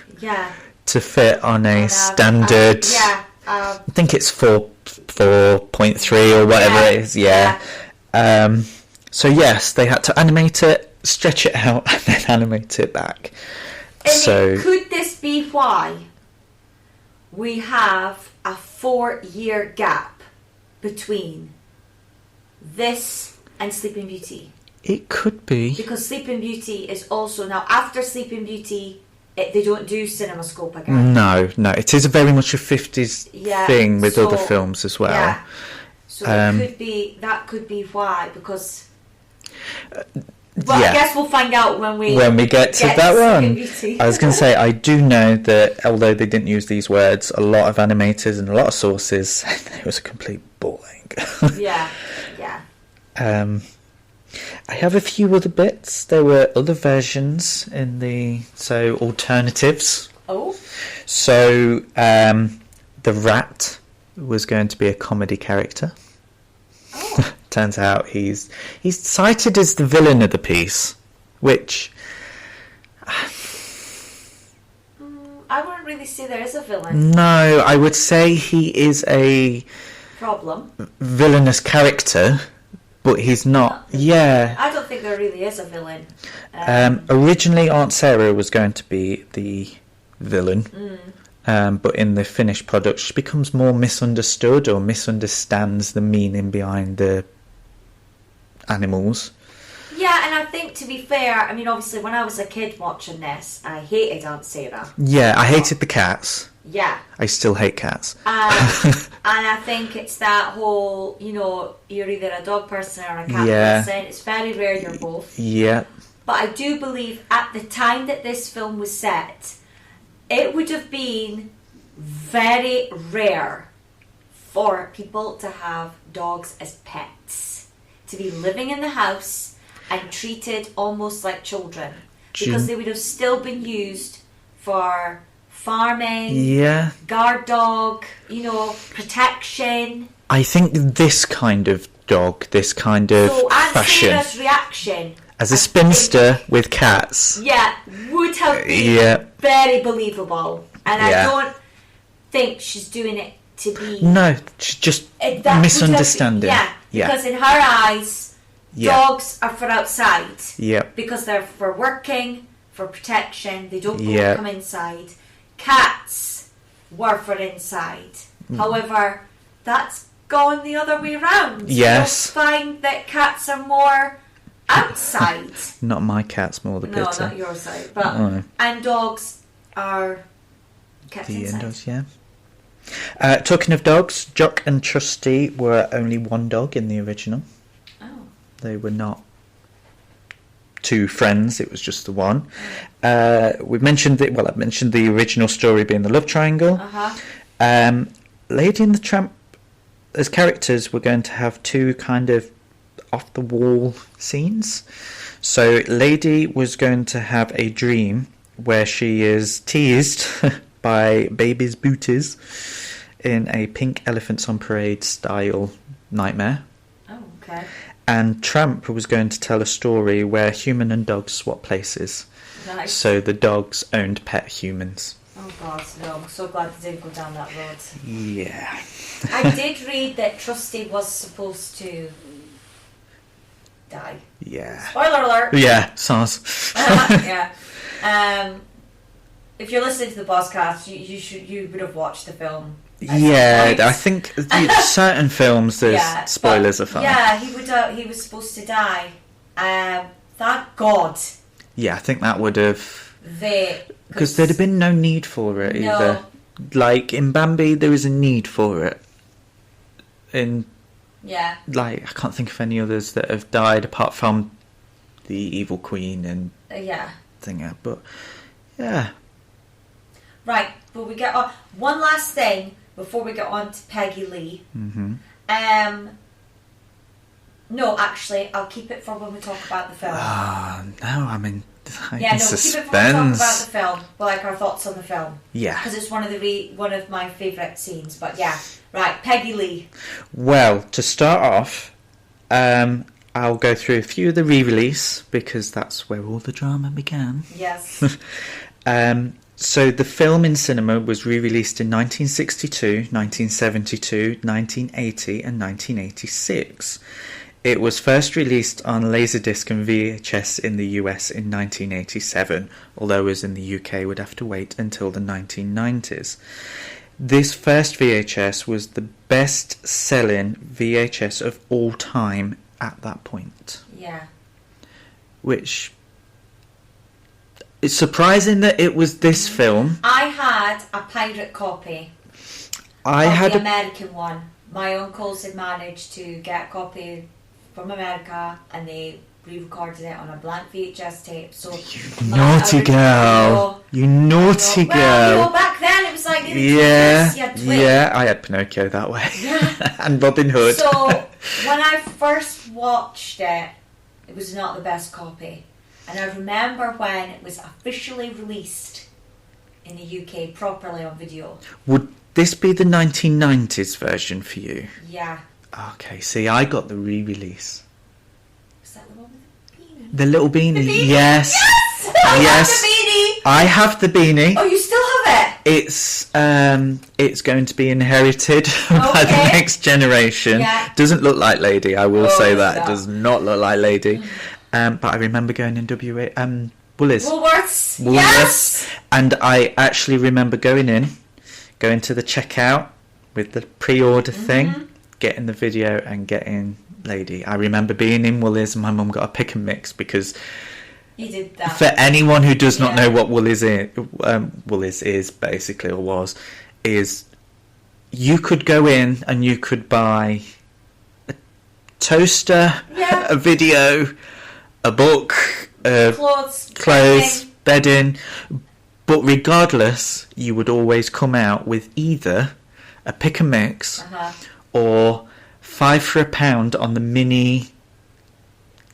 to fit on a standard. I think it's 4.3 or whatever it is. So yes, they had to animate it, stretch it out, and then animate it back. Could this be why we have a 4-year gap between this and Sleeping Beauty? It could be. Because Sleeping Beauty is also now, after Sleeping Beauty, they don't do CinemaScope again. No, it is very much a 50s thing with other films as well. Yeah. So that could be why, because But I guess we'll find out when we get to that one. I was going to say, I do know that although they didn't use these words, a lot of animators and a lot of sources said it was a complete ball ache. Yeah. I have a few other bits. There were other versions alternatives. Oh. So, the rat was going to be a comedy character. Oh. Turns out he's cited as the villain of the piece, which I wouldn't really say there is a villain. No, I would say he is a problem villainous character, but he's not. Yeah, I don't think there really is a villain. Originally, Aunt Sarah was going to be the villain. But in the finished product, she becomes more misunderstood or misunderstands the meaning behind the animals. Yeah, and I think, to be fair, I mean, obviously, when I was a kid watching this, I hated Aunt Sarah. Yeah, I hated the cats. Yeah. I still hate cats. And I think it's that whole, you're either a dog person or a cat person. It's very rare you're both. Yeah. But I do believe at the time that this film was set, it would have been very rare for people to have dogs as pets, to be living in the house and treated almost like children, because they would have still been used for farming, guard dog, protection. I think this kind of dog, this kind of fashion, Aunt Sarah's reaction as a spinster with cats, would have been very believable, and I don't think she's doing it to be. No, she's just misunderstanding. Because in her eyes, dogs are for outside. Yeah. Because they're for working, for protection. They don't come inside. Cats were for inside. However, that's gone the other way around. Yes. You'll find that cats are more outside. Not my cat's more the bitter. No, not your side. But and dogs are kept inside. Indoors, talking of dogs, Jock and Trusty were only one dog in the original. Oh. They were not two friends, it was just the one. I've mentioned the original story being the love triangle. Lady and the Tramp as characters were going to have two kind of off the wall scenes. So Lady was going to have a dream where she is teased by baby's booties in a Pink Elephants on Parade style nightmare. Oh, okay. And Tramp was going to tell a story where human and dogs swap places. Nice. So the dogs owned pet humans. Oh God, no, I'm so glad they didn't go down that road. Yeah. I did read that Trusty was supposed to die. Yeah. Spoiler alert. Yeah, SARS. Yeah. If you're listening to the podcast, you would have watched the film. Yeah, I think certain films there's spoilers are fine. Yeah, he was supposed to die. Thank God. Yeah, I think that would have, because there'd have been no need for it either. Like in Bambi, there was a need for it. I can't think of any others that have died apart from the evil queen and thing. But yeah. Right, but we get on one last thing before we get on to Peggy Lee. Mm-hmm. No, actually, I'll keep it for when we talk about the film. No, I mean, keep it for when we talk about the film. Like our thoughts on the film. Yeah, because it's one of my favourite scenes. But right, Peggy Lee. Well, to start off, I'll go through a few of the re-release because that's where all the drama began. Yes. So the film in cinema was re-released in 1962, 1972, 1980 and 1986. It was first released on Laserdisc and VHS in the US in 1987, although as in the UK would have to wait until the 1990s. This first VHS was the best-selling VHS of all time at that point. Yeah. Which... It's surprising that it was this film. I had a pirate copy of the American one. My uncles had managed to get a copy from America and they re-recorded it on a blank VHS tape. So you naughty girl. You naughty girl. Well, back then it was like yeah, I had Pinocchio that way. Yeah. And Robin Hood. So when I first watched it, it was not the best copy. And I remember when it was officially released in the UK properly on video. Would this be the 1990s version for you? Yeah. Okay, see, I got the re-release. Is that the one with the beanie? The little beanie. The beanie. Yes. Yes! I have the beanie. I have the beanie. Oh, you still have it? It's going to be inherited by the next generation. Yeah. Doesn't look like Lady, I will say that. No. It does not look like Lady. But I remember going in Woolworths. Yes! And I actually remember going to the checkout with the pre-order thing, getting the video and getting Lady. I remember being in Woolies and my mum got a pick and mix because you did that. For anyone who does not know what Woolies is basically, or was, is you could go in and you could buy a toaster, a video, a book, clothes, bedding, but regardless, you would always come out with either a pick and mix or 5 for £1 on the mini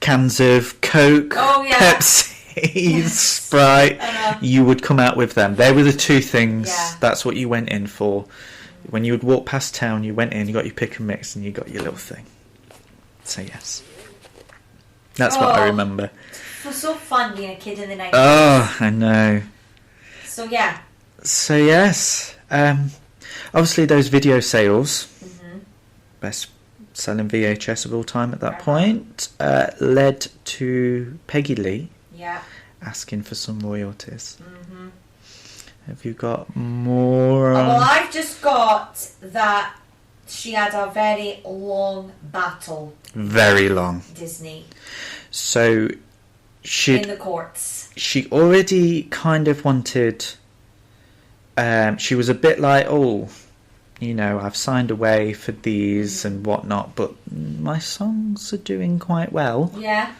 cans of Coke, Pepsi, Sprite. You would come out with them. They were the two things. That's what you went in for. When you would walk past town, you went in, you got your pick and mix, and you got your little thing. So yes, that's what I remember. It was so fun being a kid in the 90s. Oh, I know. So yeah. So yes, obviously those video sales, best selling VHS of all time at that point, led to Peggy Lee asking for some royalties. Have you got more? Well, I've just got that she had a very long battle. Very long. Disney. So she in the courts. She already kind of wanted. She was a bit like, I've signed away for these and whatnot, but my songs are doing quite well. Yeah.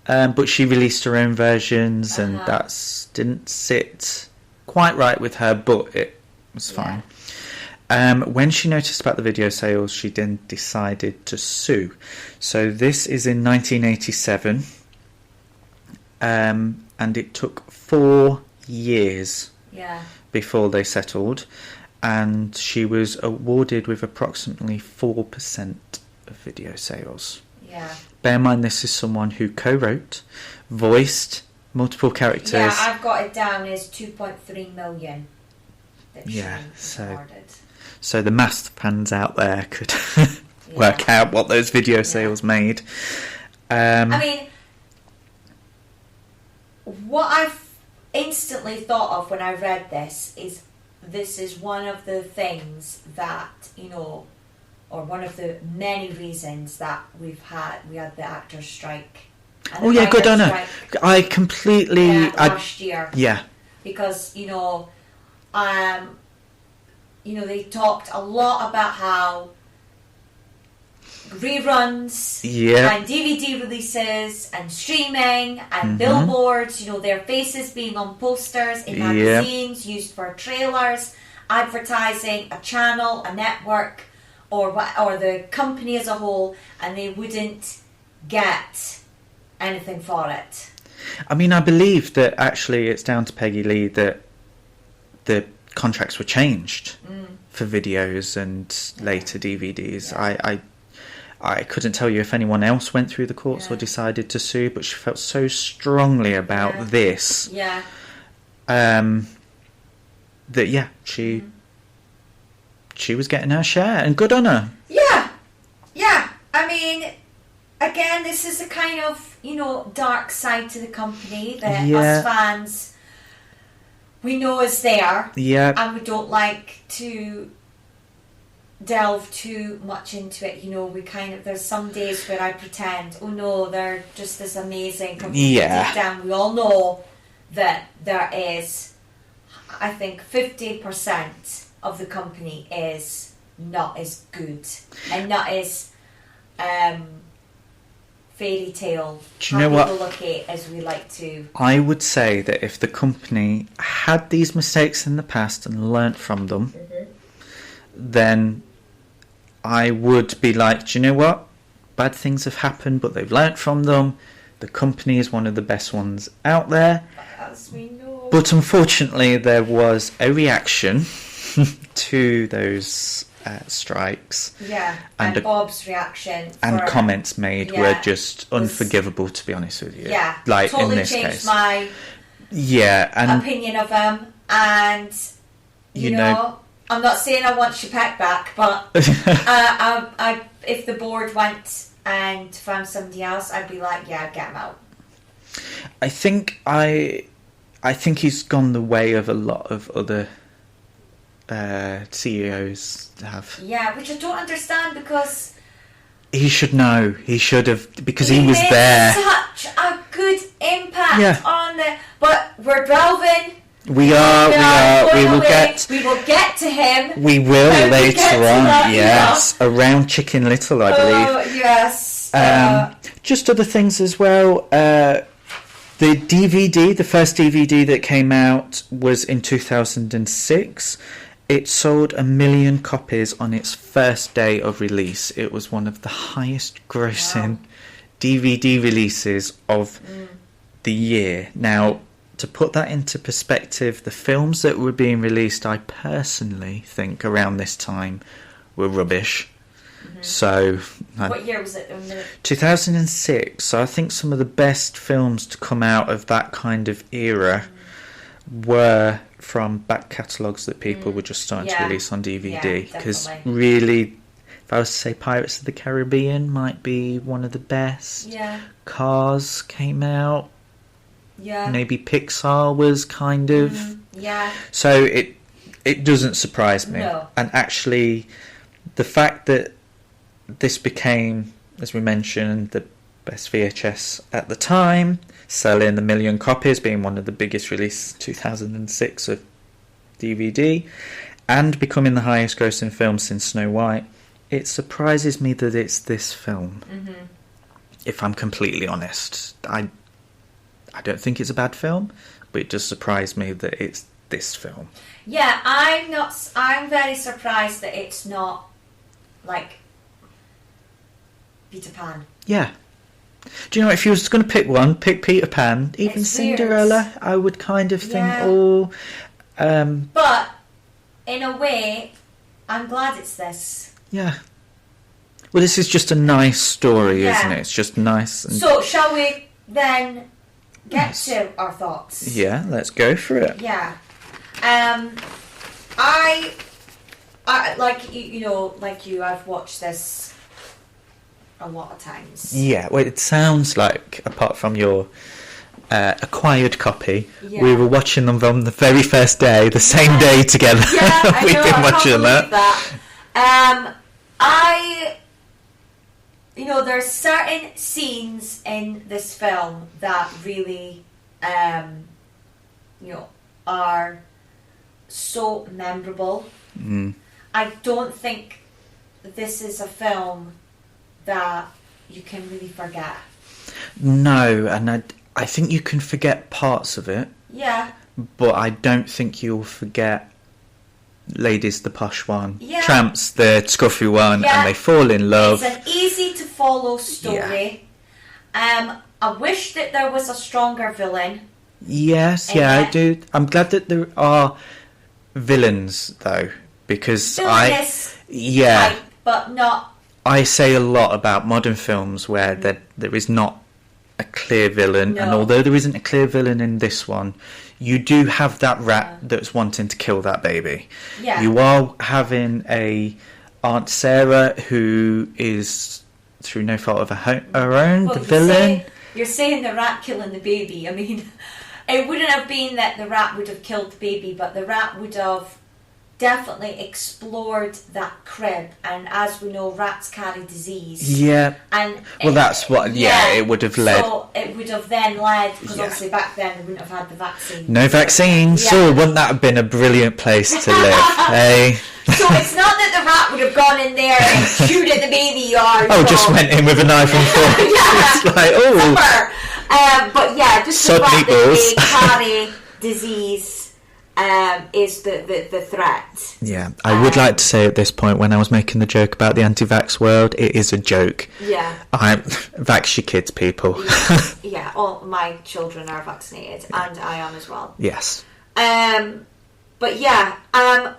But she released her own versions, and that didn't sit quite right with her, but it was fine. When she noticed about the video sales, she then decided to sue. So this is in 1987, and it took 4 years before they settled. And she was awarded with approximately 4% of video sales. Yeah. Bear in mind, this is someone who co-wrote, voiced multiple characters. Yeah, I've got it down as 2.3 million. That she recorded. So the maths fans out there could work out what those video sales made. I mean, what I've instantly thought of when I read this is one of the things that, or one of the many reasons that we had the actors' strike. Good on her. I completely... last year. Yeah. Because, they talked a lot about how reruns and DVD releases and streaming and billboards, their faces being on posters in magazines, used for trailers, advertising a channel, a network, or the company as a whole, and they wouldn't get anything for it. I mean, I believe that actually it's down to Peggy Lee that the contracts were changed for videos and later DVDs. I couldn't tell you if anyone else went through the courts or decided to sue, but she felt so strongly about this that she was getting her share, and good on her. Yeah. I mean, again, this is a kind of dark side to the company that us fans we know is there, and we don't like to delve too much into it. We kind of, there's some days where I pretend, they're just this amazing company. Deep down, we all know that there is, I think 50% of the company is not as good and not as fairy tale. Do you know what? Look at as we like to. I would say that if the company had these mistakes in the past and learnt from them, then I would be like, do you know what? Bad things have happened, but they've learnt from them. The company is one of the best ones out there. As we know. But unfortunately, there was a reaction to those strikes. Yeah, and Bob's reaction. And comments made were just unforgivable, to be honest with you. Yeah, like totally in this changed case. my opinion of him. And, you know, I'm not saying I want Chapek back, but if the board went and found somebody else, I'd be like, yeah, get him out. I think he's gone the way of a lot of other CEOs have. Yeah, which I don't understand because he should know. He should have, because he was there. Such a good impact on the. But we're delving. We are. We will get to him. We will later on. Yes, around Chicken Little, I believe. Oh yes. Just other things as well. The DVD, the first DVD that came out was in 2006. It sold 1 million copies on its first day of release. It was one of the highest grossing DVD releases of the year. Now, to put that into perspective, the films that were being released, I personally think around this time were rubbish. So, what year was it? 2006. So I think some of the best films to come out of that kind of era were from back catalogues that people were just starting to release on DVD. Because really, if I was to say Pirates of the Caribbean might be one of the best. Yeah. Cars came out. Yeah. Maybe Pixar was kind of. Yeah. So it doesn't surprise me. No. And actually, the fact that this became, as we mentioned, the best VHS at the time, selling 1 million copies, being one of the biggest releases 2006 of DVD, and becoming the highest grossing film since Snow White. It surprises me that it's this film. If I'm completely honest, I don't think it's a bad film, but it does surprise me that it's this film. Yeah, I'm very surprised that it's not like Peter Pan. Yeah. Do you know, if you was going to pick one, pick Peter Pan. Even it's Cinderella, weird. I would kind of think, But, in a way, I'm glad it's this. Yeah. Well, this is just a nice story, isn't it? It's just nice. And so, shall we then get to our thoughts? Yeah, let's go for it. Yeah. I like you, I've watched this a lot of times. Yeah, well, it sounds like, apart from your acquired copy, we were watching them on the very first day, the same day together. Yeah, We've been watching that. There's certain scenes in this film that really, are so memorable. I don't think this is a film that you can really forget. No, and I think you can forget parts of it. Yeah. But I don't think you'll forget Lady's the posh one, yeah. Tramp's the scruffy one, yeah. and they fall in love. It's an easy to follow story. Yeah. I wish that there was a stronger villain. Yes, I do. I'm glad that there are villains though, because Villainous, type, but not. I say a lot about modern films where there is not a clear villain, and although there isn't a clear villain in this one, you do have that rat that's wanting to kill that baby. Yeah. You are having a Aunt Sarah who is, through no fault of her own, the villain. You're saying the rat killing the baby. I mean, it wouldn't have been that the rat would have killed the baby, but the rat would have definitely explored that crib, and as we know, rats carry disease. Yeah. And that's what. Yeah, it would have led. So it would have then led, because obviously back then they wouldn't have had the vaccine. No vaccine. So wouldn't that have been a brilliant place to live? Hey. So it's not that the rat would have gone in there and chewed at the baby yard. Oh, just went in with a knife and fork. It's like, but yeah, just the fact that they carry disease is the threat. Yeah, I would like to say at this point, when I was making the joke about the anti-vax world, it is a joke. Yeah. Vax your kids, people. Yeah, all my children are vaccinated, and I am as well. Yes. But yeah, I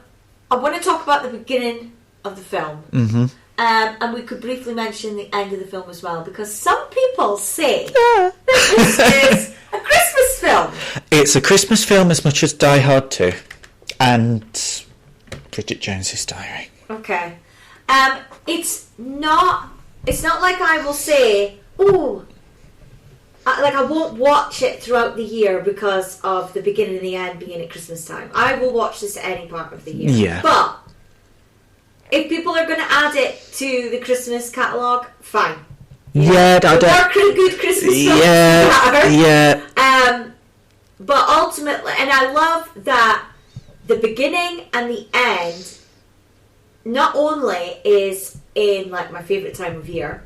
want to talk about the beginning of the film. Mm-hmm. And we could briefly mention the end of the film as well, because some people say that this is a Christmas film. It's a Christmas film as much as Die Hard 2 and Bridget Jones's Diary. Okay. It's not like I will say, I won't watch it throughout the year because of the beginning and the end being at Christmas time. I will watch this at any part of the year. Yeah. But if people are going to add it to the Christmas catalogue, fine. Yeah, there are good Christmas films. Yeah. But ultimately, and I love that the beginning and the end not only is in like my favourite time of year,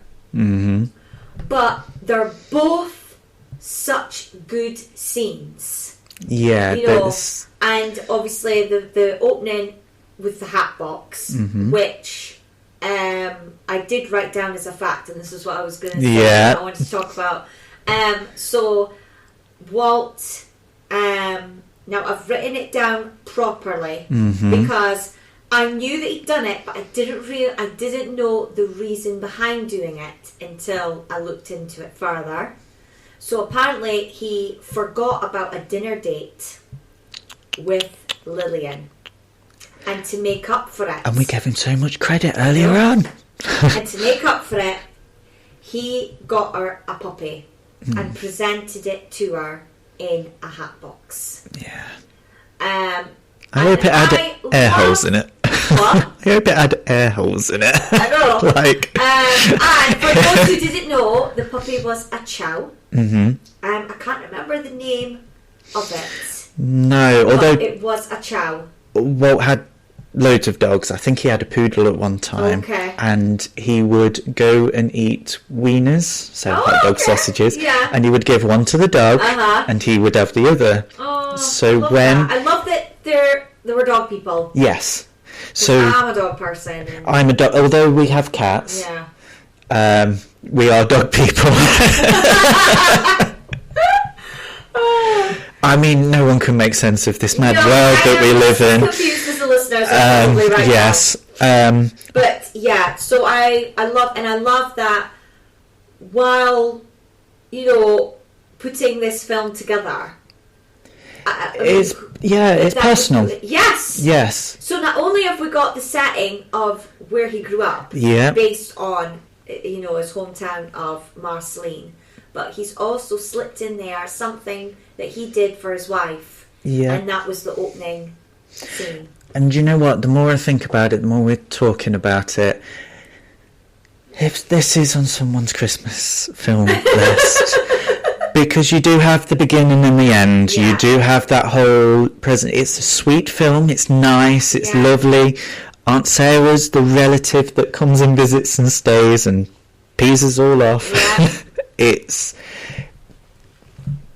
but they're both such good scenes. Yeah, and obviously the opening with the hat box, which I did write down as a fact, and this is what I was going to say. Yeah. I wanted to talk about. So Walt. Now I've written it down properly because I knew that he'd done it, but I didn't know the reason behind doing it until I looked into it further. So apparently he forgot about a dinner date with Lillian. And to make up for it... And we gave him so much credit earlier on. And to make up for it, he got her a puppy and presented it to her in a hat box. Yeah. I hope it had air holes in it. What? I hope it had air holes in it. I know. Like... and for those who didn't know, the puppy was a chow. I can't remember the name of it. No, although... it was a chow. Walt had loads of dogs. I think he had a poodle at one time. Okay. And he would go and eat wieners, so hot dog sausages. Yeah. And he would give one to the dog, and he would have the other. Oh, so I love that there were dog people. Yes. So I'm a dog person. I'm a dog. Although we have cats. Yeah. We are dog people. I mean, no one can make sense of this mad world that we live in. Confused as the listeners are probably right yes. now. But yeah, so I love that while putting this film together. It's personal. Yes. So not only have we got the setting of where he grew up, based on his hometown of Marceline, but he's also slipped in there something that he did for his wife, and that was the opening scene. And you know what? The more I think about it, the more we're talking about it. If this is on someone's Christmas film list, because you do have the beginning and the end, you do have that whole present. It's a sweet film. It's nice. It's lovely. Aunt Sarah's the relative that comes and visits and stays and pees us all off. Yeah. It's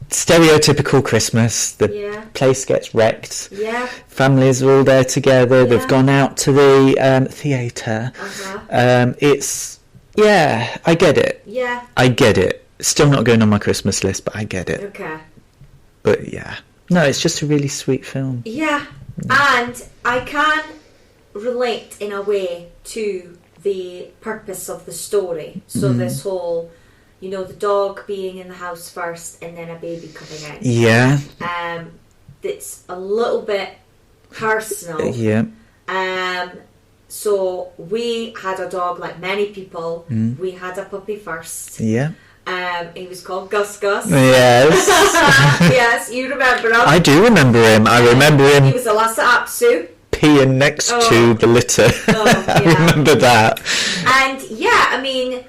stereotypical Christmas. The place gets wrecked. Yeah. Families are all there together. Yeah. They've gone out to the theatre. It's I get it. Yeah. I get it. Still not going on my Christmas list, but I get it. Okay. But no, it's just a really sweet film. Yeah, and I can relate in a way to the purpose of the story. So this whole, the dog being in the house first and then a baby coming in. Yeah. It's a little bit personal. Yeah. So we had a dog like many people. We had a puppy first. Yeah. He was called Gus Gus. Yes. Yes, you remember him. I do remember him. I remember him. He was a Lhasa Apso. Peeing next to the litter. I remember that. And I mean,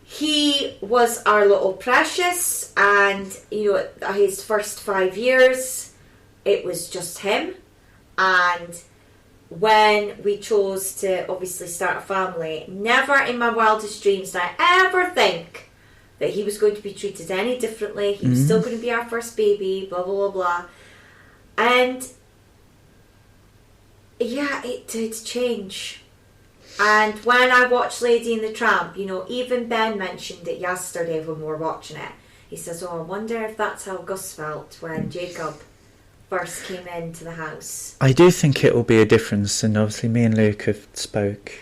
he was our little precious, and his first 5 years, it was just him, and when we chose to obviously start a family, never in my wildest dreams did I ever think that he was going to be treated any differently. He was still going to be our first baby, blah, blah, blah, blah. And yeah, it did change. And when I watched Lady and the Tramp, you know, even Ben mentioned it yesterday when we were watching it. He says, I wonder if that's how Gus felt when Jacob first came into the house. I do think it will be a difference, and obviously me and Luke have spoke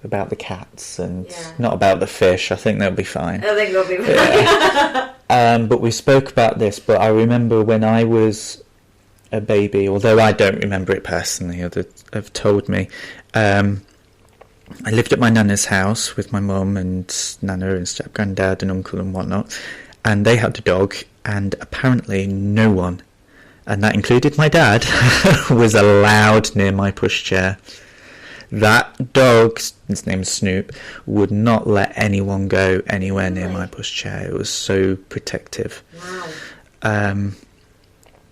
about the cats and not about the fish. I think they'll be fine. I think they'll be fine. But we spoke about this, but I remember when I was a baby, although I don't remember it personally, others have told me, I lived at my nana's house with my mum and nana and step-granddad and uncle and whatnot, and they had a dog, and apparently no one, and that included my dad, was allowed near my pushchair. That dog, his name's Snoop, would not let anyone go anywhere near my pushchair. It was so protective. Wow.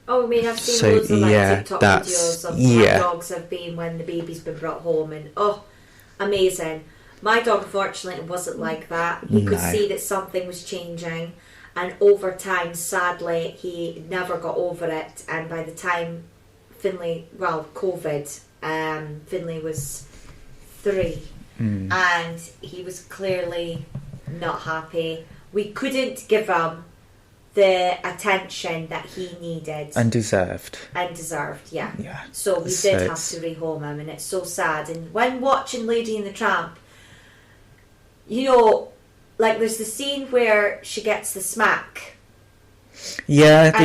I mean, I've seen loads of TikTok videos of how dogs have been when the baby's been brought home, and amazing. My dog, unfortunately, wasn't like that. He could see that something was changing, and over time, sadly, he never got over it. And by the time COVID, Finley was 3, and he was clearly not happy. We couldn't give him the attention that he needed and deserved. Yeah. So we did have to rehome him, and it's so sad. And when watching Lady and the Tramp, you know, like there's the scene where she gets the smack. Yeah,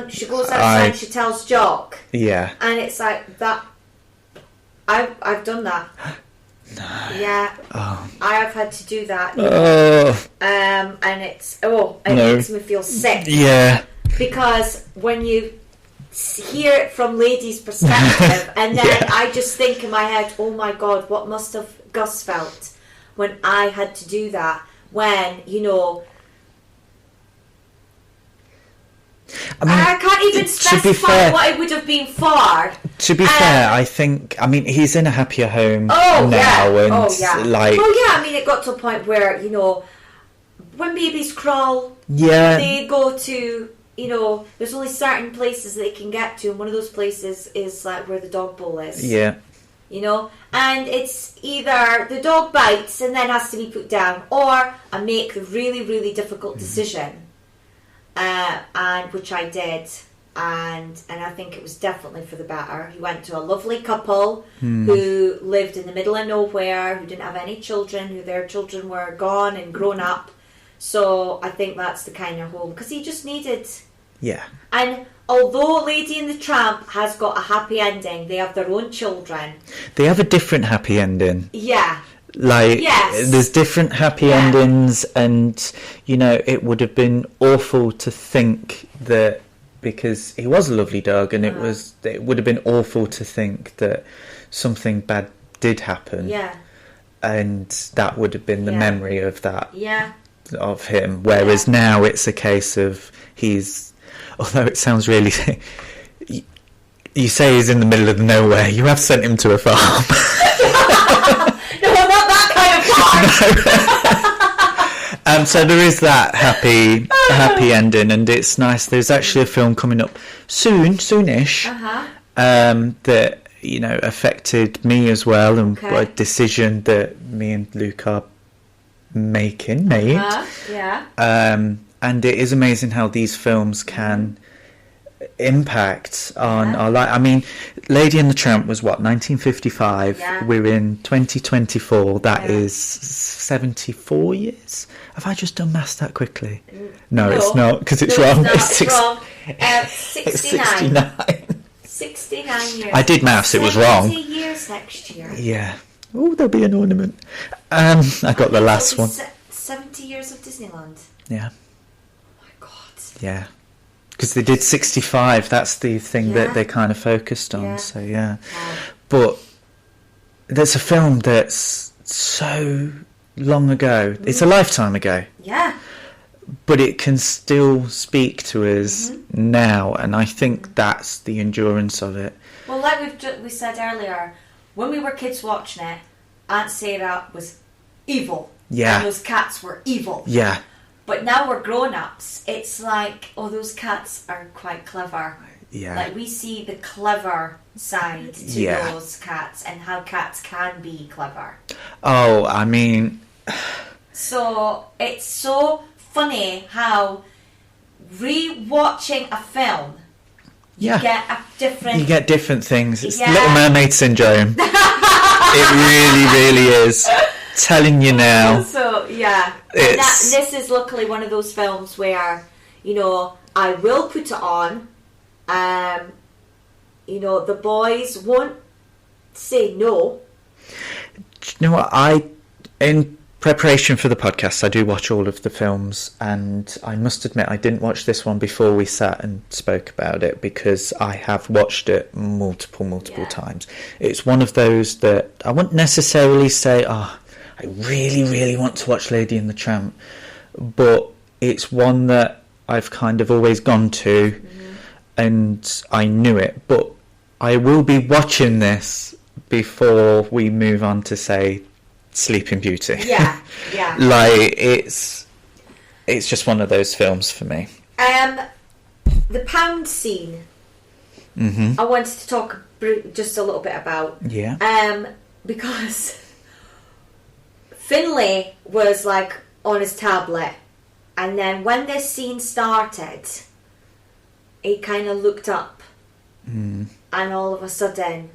she goes outside and she tells Jock. Yeah. And it's like that. I've done that. No. Yeah. Oh. I have had to do that. Oh. And it makes me feel sick. Yeah. Because when you hear it from Lady's perspective, and then I just think in my head, oh my God, what must have Gus felt when I had to do that? When, you know, I can't even specify what it would have been for. To be fair, I think, he's in a happier home now. I mean, it got to a point where, you know, when babies crawl, they go to, you know, there's only certain places they can get to, and one of those places is like where the dog bowl is. Yeah. You know, and it's either the dog bites and then has to be put down, or I make the really, really difficult decision. And which I did, and I think it was definitely for the better. He went to a lovely couple who lived in the middle of nowhere, who didn't have any children, who their children were gone and grown up. So I think that's the kind of home, because he just needed. Yeah. And although Lady and the Tramp has got a happy ending, they have their own children. They have a different happy ending. Yeah. There's different happy endings, and you know, it would have been awful to think that, because he was a lovely dog, and it would have been awful to think that something bad did happen, and that would have been the memory of that of him. Whereas now it's a case of although it sounds really, you say he's in the middle of nowhere, you have sent him to a farm. So there is that happy ending, and it's nice. There's actually a film coming up soonish that, you know, affected me as well, and a decision that me and Luke are made. And it is amazing how these films can impact on our life. I mean, Lady and the Tramp was 1955. We're in 2024. That is 74 years. Have I just done maths that quickly? No, it's not, because it's wrong. It's wrong. 69. 69 years. I did maths. It was wrong. 70 years next year. Yeah. Oh, there'll be an ornament. I got the last one. 70 years of Disneyland. Yeah. Oh my God. Yeah. Because they did 65, that's the thing that they kind of focused on, so But there's a film that's so long ago, it's a lifetime ago. Yeah. but it can still speak to us now, and I think that's the endurance of it. Well, like we said earlier, when we were kids watching it, Aunt Sarah was evil. Yeah. And those cats were evil. Yeah. But now we're grown-ups. It's like, oh, those cats are quite clever. Yeah. Like, we see the clever side to those cats and how cats can be clever. Oh, I mean... So, it's so funny how re-watching a film, you get a different... You get different things. It's Yeah. Little Mermaid syndrome. It really, really is. Telling you now. So, yeah. This is luckily one of those films where, you know, I will put it on. You know, the boys won't say no. Do you know what? In preparation for the podcast, I do watch all of the films, and I must admit I didn't watch this one before we sat and spoke about it, because I have watched it multiple times. It's one of those that I wouldn't necessarily say, I really, really want to watch Lady and the Tramp, but it's one that I've kind of always gone to, and I knew it, but I will be watching this before we move on to, say, Sleeping Beauty. Yeah. Like, it's just one of those films for me. The pound scene, I wanted to talk just a little bit about. Yeah. Because Finlay was, like, on his tablet, and then when this scene started, he kind of looked up, and all of a sudden,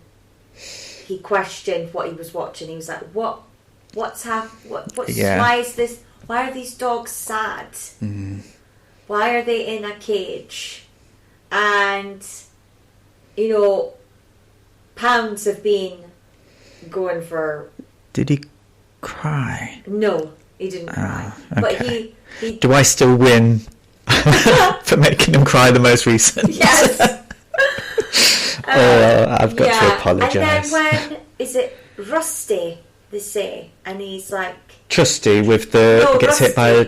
he questioned what he was watching. He was like, what's why is this, why are these dogs sad? Why are they in a cage? And, you know, pounds have been going for... Did he cry? No, he didn't cry. Okay. But he Do I still win for making him cry the most recent? Yes. I've got to apologise. And then when, is it Rusty, they say, and he's like... Trusty with the... gets Rusty, hit by a...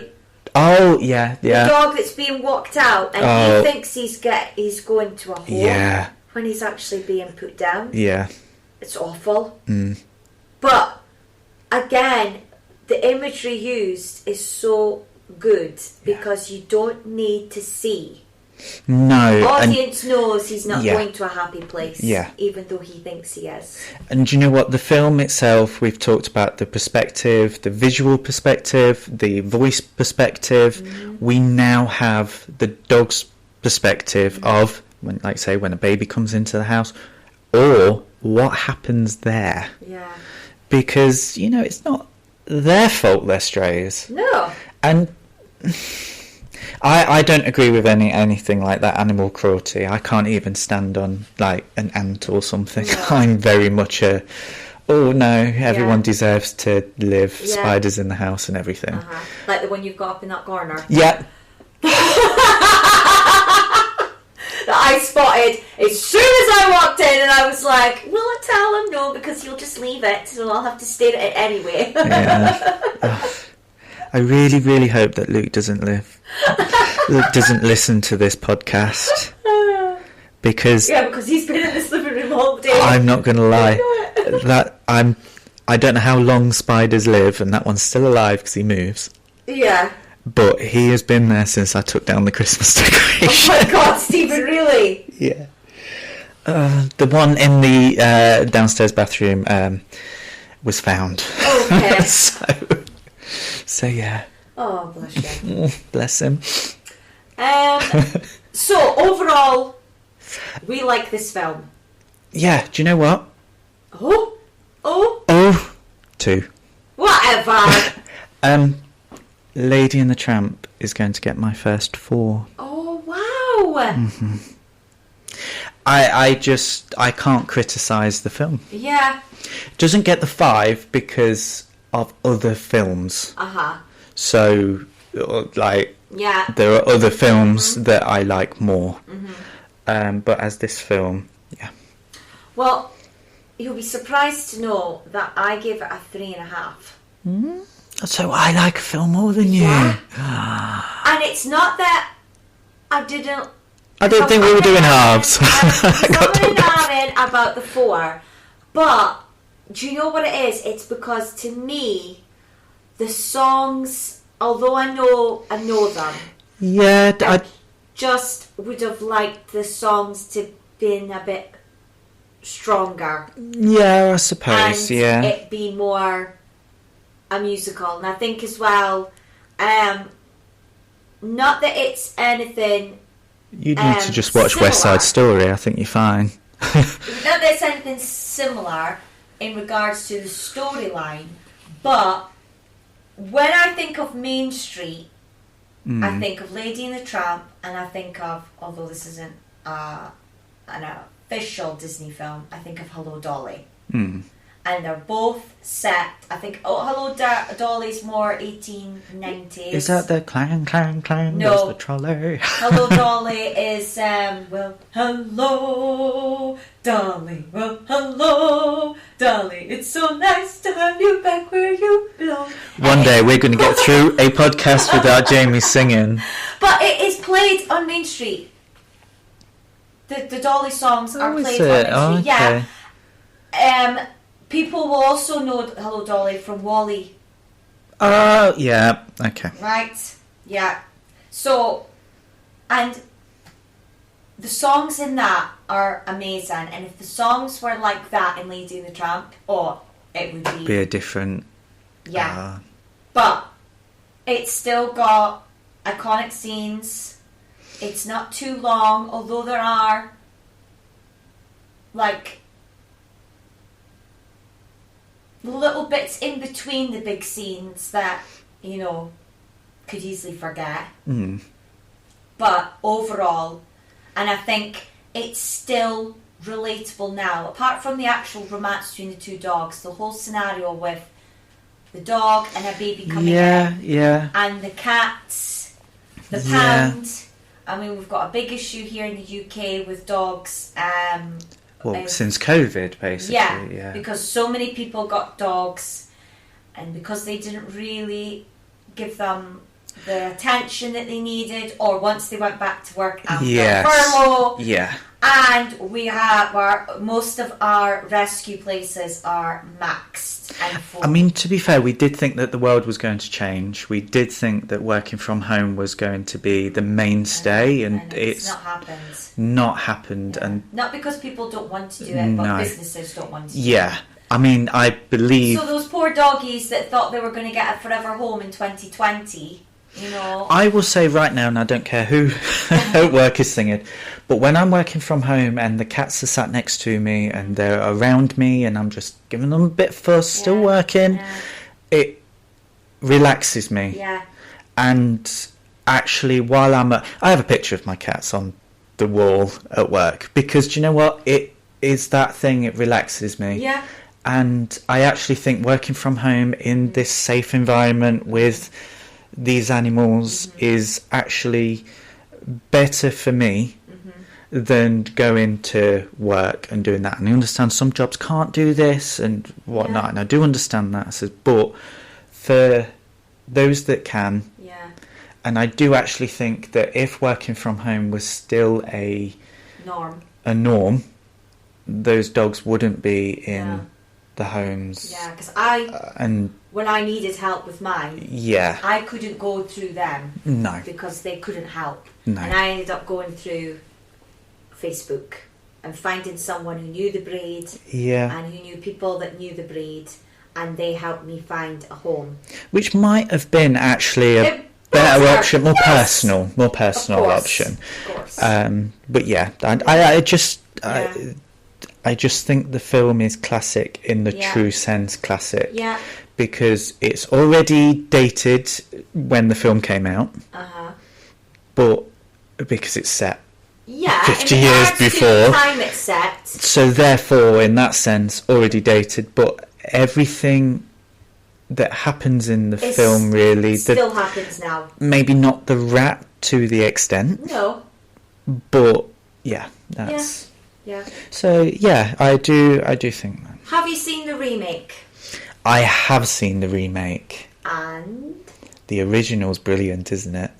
Oh, yeah. The dog that's being walked out, and he thinks he's going to a hole. Yeah. When he's actually being put down. Yeah. It's awful. But, again, the imagery used is so good, because you don't need to see. No. Audience knows he's not going to a happy place, even though he thinks he is. And do you know what? The film itself, we've talked about the perspective, the visual perspective, the voice perspective. We now have the dog's perspective of, when, like say, when a baby comes into the house, or what happens there. Yeah. Because, you know, it's not their fault they're strays. No. And... I don't agree with anything like that animal cruelty. I can't even stand on, like, an ant or something. No. I'm very much everyone deserves to live, spiders in the house and everything. Like the one you've got up in that corner. Yeah. That I spotted as soon as I walked in, and I was like, will I tell him? No, because he'll just leave it, so I'll have to stare at it anyway. Yeah. I really, really hope that Luke doesn't doesn't listen to this podcast, because he's been in this living room all day. I'm not going to lie, I don't know how long spiders live, and that one's still alive because he moves. Yeah. But he has been there since I took down the Christmas decoration. Oh my God, Stephen, really? Yeah. The one in the downstairs bathroom was found. Okay. So yeah. Oh, bless you. Bless him. So overall, we like this film. Yeah. Do you know what? Oh. 2. Whatever. Lady and the Tramp is going to get my first 4. Oh wow. I can't criticise the film. Yeah. Doesn't get the 5 because of other films. So, like, there are other films that I like more. But as this film, Well, you'll be surprised to know that I give it a 3.5. So I like a film more than you. And And it's not that I didn't... I don't think we were doing halves. I'm not doing about the 4, but do you know what it is? It's because to me, the songs, although I know them, yeah, I just would have liked the songs to been a bit stronger. Yeah, I suppose. And it be more a musical, and I think as well, not that it's anything. You need to just watch similar. West Side Story. I think you're fine. Not that it's anything similar in regards to the storyline, but when I think of Main Street, I think of Lady and the Tramp, and I think of, although this isn't an official Disney film, I think of Hello Dolly. And they're both set, I think, Hello Dolly's more 1890s. Is that the clang, clang, clang? No. There's the trolley. Hello Dolly is, well, hello Dolly, well, hello Dolly, it's so nice to have you back where you belong. One day we're going to get through a podcast without Jamie singing. But it is played on Main Street. The Dolly songs are played on Main Street. Okay. Yeah. People will also know Hello Dolly from Wall-E. Oh, yeah. Okay. Right? Yeah. So, and the songs in that are amazing. And if the songs were like that in Lady and the Tramp, it would be a different... Yeah. But it's still got iconic scenes. It's not too long, although there are, like, little bits in between the big scenes that, could easily forget. But overall, and I think it's still relatable now, apart from the actual romance between the two dogs, the whole scenario with the dog and a baby coming in, and the cats, the pound. I mean, we've got a big issue here in the UK with dogs. Since COVID, basically. Yeah, because so many people got dogs, and because they didn't really give them the attention that they needed, or once they went back to work after furlough. Yeah. And we have most of our rescue places are maxed and full. I mean, to be fair, we did think that the world was going to change. We did think that working from home was going to be the mainstay, and it's not happened. Yeah. And not because people don't want to do it, but businesses don't want to do it. Yeah. I mean, I believe... So those poor doggies that thought they were going to get a forever home in 2020... I will say right now, and I don't care who at work is singing, but when I'm working from home and the cats are sat next to me and they're around me and I'm just giving them a bit of fuss, still working, it relaxes me. Yeah. And actually, while I have a picture of my cats on the wall at work, because do you know what? It is that thing, it relaxes me. Yeah. And I actually think working from home in this safe environment with these animals is actually better for me than going to work and doing that. And I understand some jobs can't do this and whatnot, and I do understand that. But for those that can, and I do actually think that if working from home was still a norm, those dogs wouldn't be in the homes. Yeah, because when I needed help with mine, I couldn't go through them. No. Because they couldn't help. No. And I ended up going through Facebook and finding someone who knew the breed and who knew people that knew the breed, and they helped me find a home. Which might have been actually a better option, more personal option. Of course. But I just think the film is classic in the true sense classic. Yeah. Because it's already dated when the film came out. But because it's set 50 years before. The time it's set. So therefore, in that sense, already dated. But everything that happens in the film really... still happens now. Maybe not the rat to the extent. No. But, that's... Yeah. So, I do think that. Have you seen the remake? I have seen the remake. And? the original's brilliant, isn't it?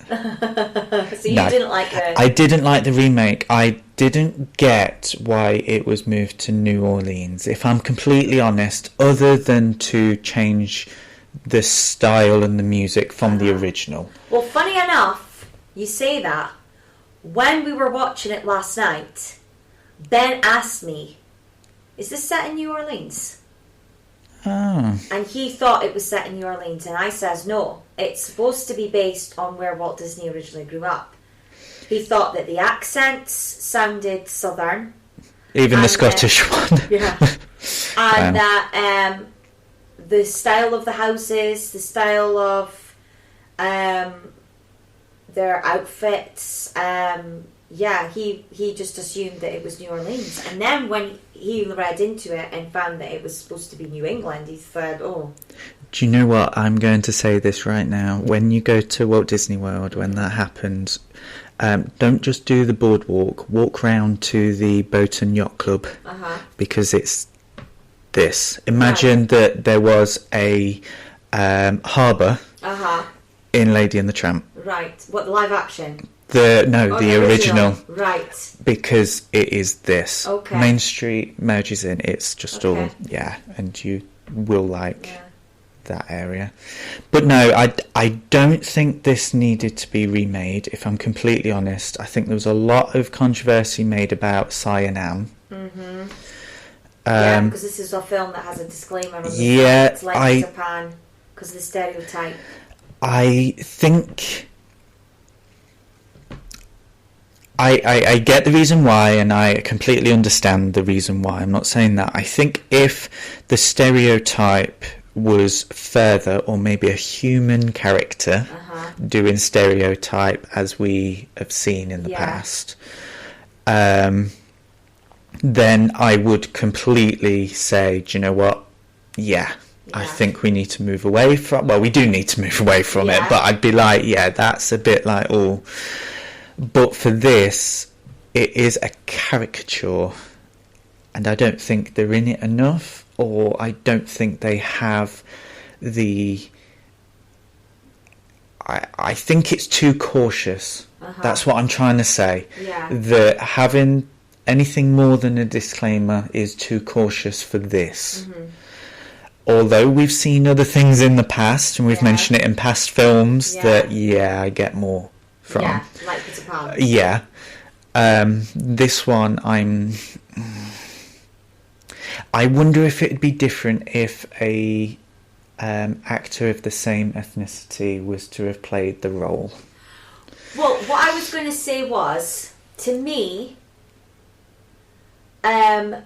So you didn't like the... I didn't like the remake. I didn't get why it was moved to New Orleans, if I'm completely honest, other than to change the style and the music from the original. Well, funny enough, you say that. When we were watching it last night, Ben asked me, is this set in New Orleans? Oh. And he thought it was set in New Orleans, and I says, no, it's supposed to be based on where Walt Disney originally grew up. He thought that the accents sounded southern. Even the Scottish one. Yeah. And that the style of the houses, the style of their outfits, he just assumed that it was New Orleans. And then when he read into it and found that it was supposed to be New England, he said, oh. Do you know what? I'm going to say this right now. When you go to Walt Disney World, when that happens, don't just do the boardwalk. Walk round to the Boat and Yacht Club, because it's this. Imagine that there was a harbour in Lady and the Tramp. Right. What, the live action? The original. Right. Because it is this. Okay. Main Street merges in. It's just all, and you will like that area. But no, I don't think this needed to be remade, if I'm completely honest. I think there was a lot of controversy made about Si and Am. Mm-hmm. Because this is a film that has a disclaimer on the front. It's like Japan, because of the stereotype. I think... I get the reason why, and I completely understand the reason why. I'm not saying that. I think if the stereotype was further, or maybe a human character doing stereotype as we have seen in the past, then I would completely say, do you know what? I think we need to move away from... Well, we do need to move away from it, but I'd be like, that's a bit like, oh... But for this, it is a caricature, and I don't think they're in it enough, or I don't think they have the... I think it's too cautious. That's what I'm trying to say. That having anything more than a disclaimer is too cautious for this. Although we've seen other things in the past, and we've mentioned it in past films, that, I get more from. Yeah, like Peter Pan. This one, I wonder if it'd be different if a actor of the same ethnicity was to have played the role. Well, what I was going to say was, to me, because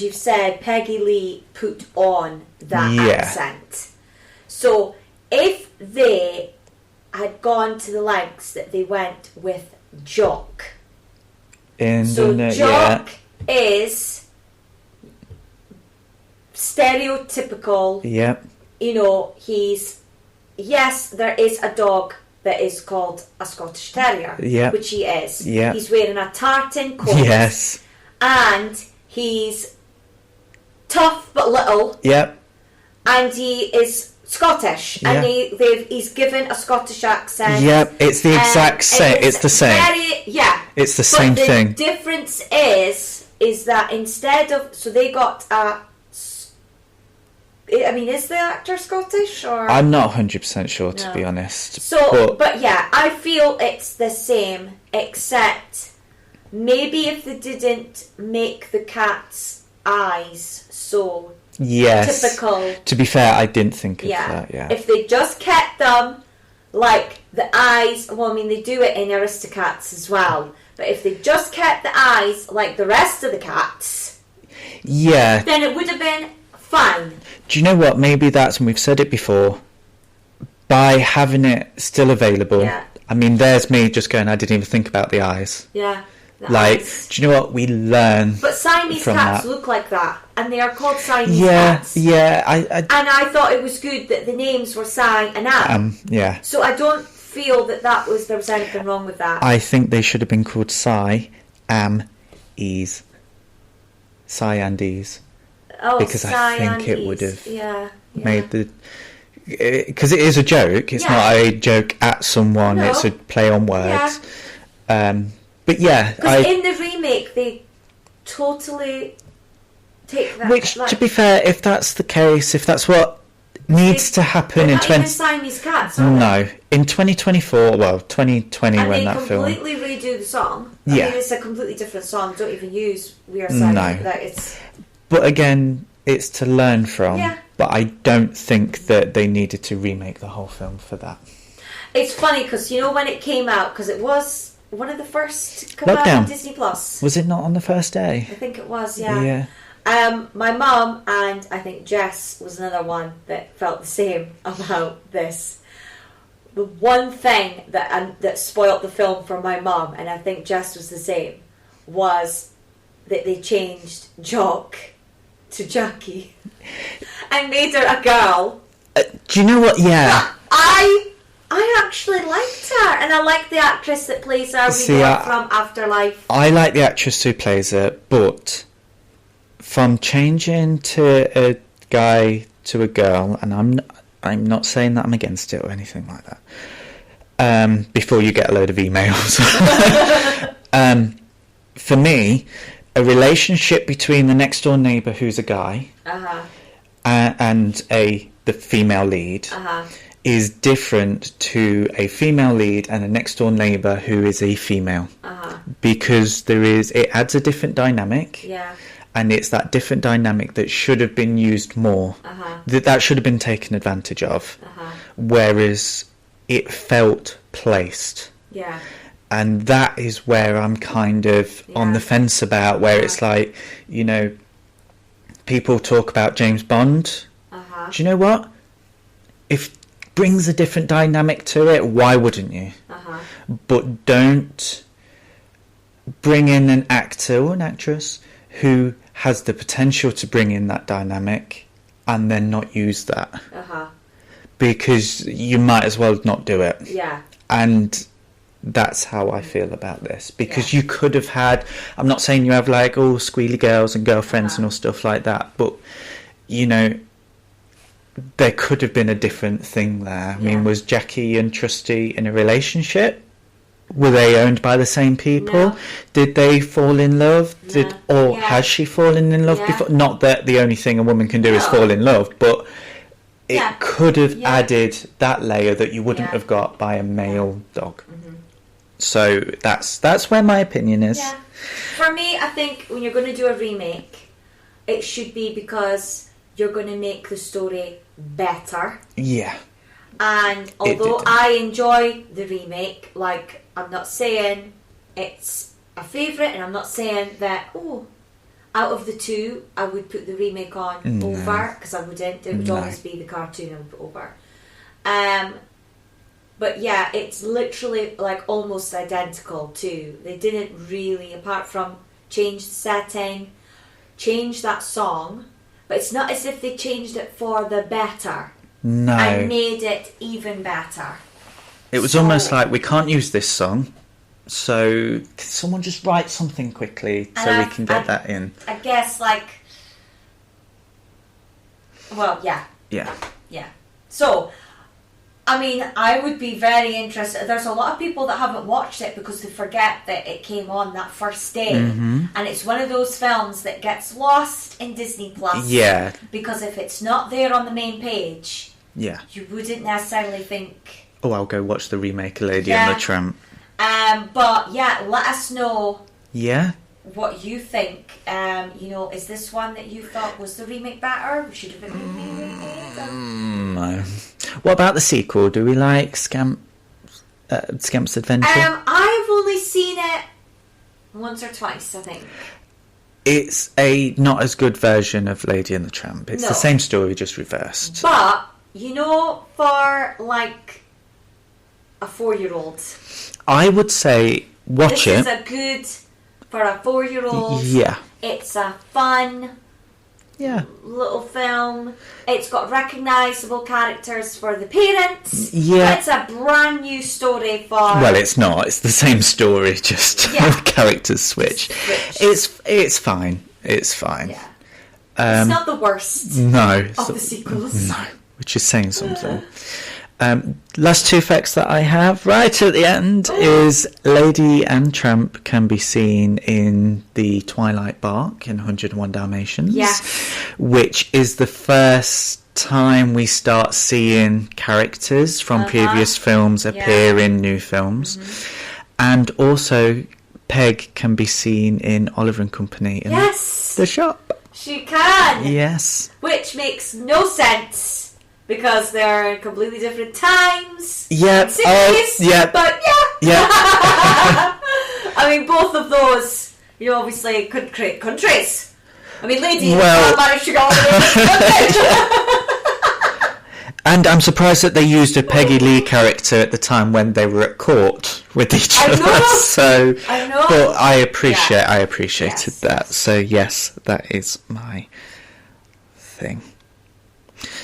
you've said Peggy Lee put on that accent. So if they had gone to the lengths that they went with Jock. Jock is stereotypical. Yep. You know, there is a dog that is called a Scottish Terrier. Yep. Which he is. Yep. He's wearing a tartan coat. Yes. And he's tough but little. Yep. And he is Scottish, and he's given a Scottish accent. Yep, it's the exact same. It's the same. It's the same thing. The difference is that instead of... So they got a... I mean, is the actor Scottish? Or I'm not 100% sure, to be honest. So, but I feel it's the same, except maybe if they didn't make the cat's eyes so... typical. To be fair, I didn't think of that. Yeah. If they just kept them like the eyes, well, I mean, they do it in Aristocats as well. But if they just kept the eyes like the rest of the cats, then it would have been fine. Do you know what? Maybe that's, and we've said it before, by having it still available. I mean, there's me just going, I didn't even think about the eyes. Eyes. Do you know what? We learn. But Siamese cats look like that, and they are called Siamese cats. And I thought it was good that the names were Si and Am. So I don't feel that there was anything wrong with that. I think they should have been called Si, Am, Ease. Si and Ease. Oh, because Si I think and it Ease. would have made the because it is a joke. It's not a joke at someone. No. It's a play on words. Yeah. But yeah, because in the remake they totally take that. Which, to be fair, if that's the case, if that's what needs to happen in 20... Siamese cats, no, in 2024, well, 2020 and when that film... And they completely redo the song. I mean, it's a completely different song. Don't even use We Are Siamese. No. But again, it's to learn from. Yeah. But I don't think that they needed to remake the whole film for that. It's funny, because, you know, when it came out, because it was one of the first to come out on Disney+. Was it not on the first day? I think it was, yeah. My mum and I think Jess was another one that felt the same about this. The one thing that spoilt the film for my mum, and I think Jess was the same, was that they changed Jock to Jackie and made her a girl. Do you know what? Yeah. I actually liked her, and I like the actress that plays her. From Afterlife. I like the actress who plays her, but from changing to a guy to a girl, and I'm not saying that I'm against it or anything like that. Before you get a load of emails, for me, a relationship between the next door neighbour who's a guy and the female lead is different to a female lead and a next door neighbour who is a female, because it adds a different dynamic. Yeah. And it's that different dynamic that should have been used more. That should have been taken advantage of. Whereas it felt placed. Yeah. And that is where I'm kind of on the fence about, where it's like, you know, people talk about James Bond. Do you know what? If it brings a different dynamic to it, why wouldn't you? But don't bring in an actor or an actress who has the potential to bring in that dynamic and then not use that. Because you might as well not do it. Yeah. And that's how I feel about this. Because you could have had... I'm not saying you have, like, all squealy girls and girlfriends and all stuff like that, but, you know, there could have been a different thing there. I mean, was Jackie and Trusty in a relationship? Were they owned by the same people? No. Did they fall in love? Has she fallen in love before? Not that the only thing a woman can do is fall in love, but it could have added that layer that you wouldn't have got by a male dog. So that's where my opinion is. Yeah. For me, I think when you're going to do a remake, it should be because you're going to make the story better. Yeah. And although I enjoy the remake, like, I'm not saying it's a favourite, and I'm not saying that, out of the two, I would put the remake on over, because I wouldn't. It would always be the cartoon I would put over. But yeah, it's literally, like, almost identical too. They didn't really, apart from change the setting, change that song, but it's not as if they changed it for the better. No. And made it even better. It was almost like, we can't use this song, so can someone just write something quickly so we can get that in? I guess, like... Well, yeah. Yeah. Yeah. So, I mean, I would be very interested. There's a lot of people that haven't watched it because they forget that it came on that first day. And it's one of those films that gets lost in Disney Plus. Yeah. Because if it's not there on the main page... Yeah. You wouldn't necessarily think... Oh, I'll go watch the remake of Lady and the Tramp. But, yeah, let us know... Yeah? What you think. You know, is this one that you thought was the remake better? Should have been remade? No. What about the sequel? Do we like Scamp's Adventure? I've only seen it once or twice, I think. It's a not as good version of Lady and the Tramp. It's the same story, just reversed. But... You know, for, like, a 4-year-old... I would say watch it. This is a good... For a 4-year-old... Yeah. It's a fun... little film. It's got recognisable characters for the parents. Yeah. It's a brand new story for... Well, it's not. It's the same story, just characters switch. It's fine. It's fine. Yeah. It's not the worst of the sequels. No. which is saying something. Last two facts that I have right at the end is Lady and Tramp can be seen in the Twilight Bark in 101 Dalmatians. Yes. Which is the first time we start seeing characters from previous films appear in new films. And also Peg can be seen in Oliver and Company in the shop. She can. Yes. Which makes no sense. Because they're in completely different times. Yeah. Cities, but yeah. I mean, both of those, obviously could create countries. I mean, Lady managed to go all the way. And I'm surprised that they used a Peggy Lee character at the time when they were at court with each other. So, I know. But I appreciated that. So yes, that is my thing.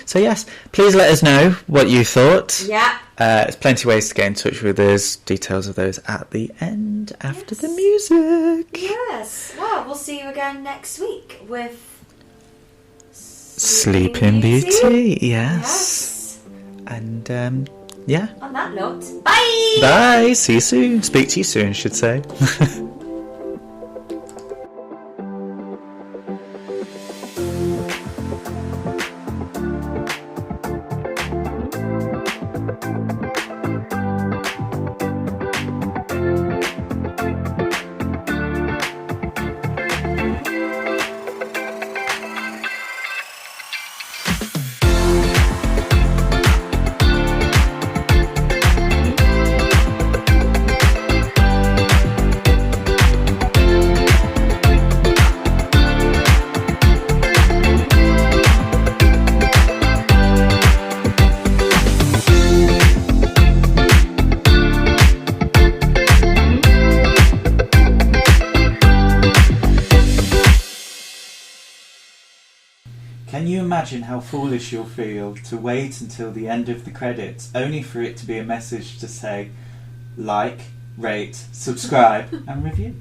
So yes, please let us know what you thought. Yeah. There's plenty of ways to get in touch with us. Details of those at the end after the music. Yes. Well, we'll see you again next week with Sleeping Beauty. Yes. And yeah. On that note, bye. Bye. See you soon. Speak to you soon, should say. Can you imagine how foolish you'll feel to wait until the end of the credits only for it to be a message to say like, rate, subscribe and review?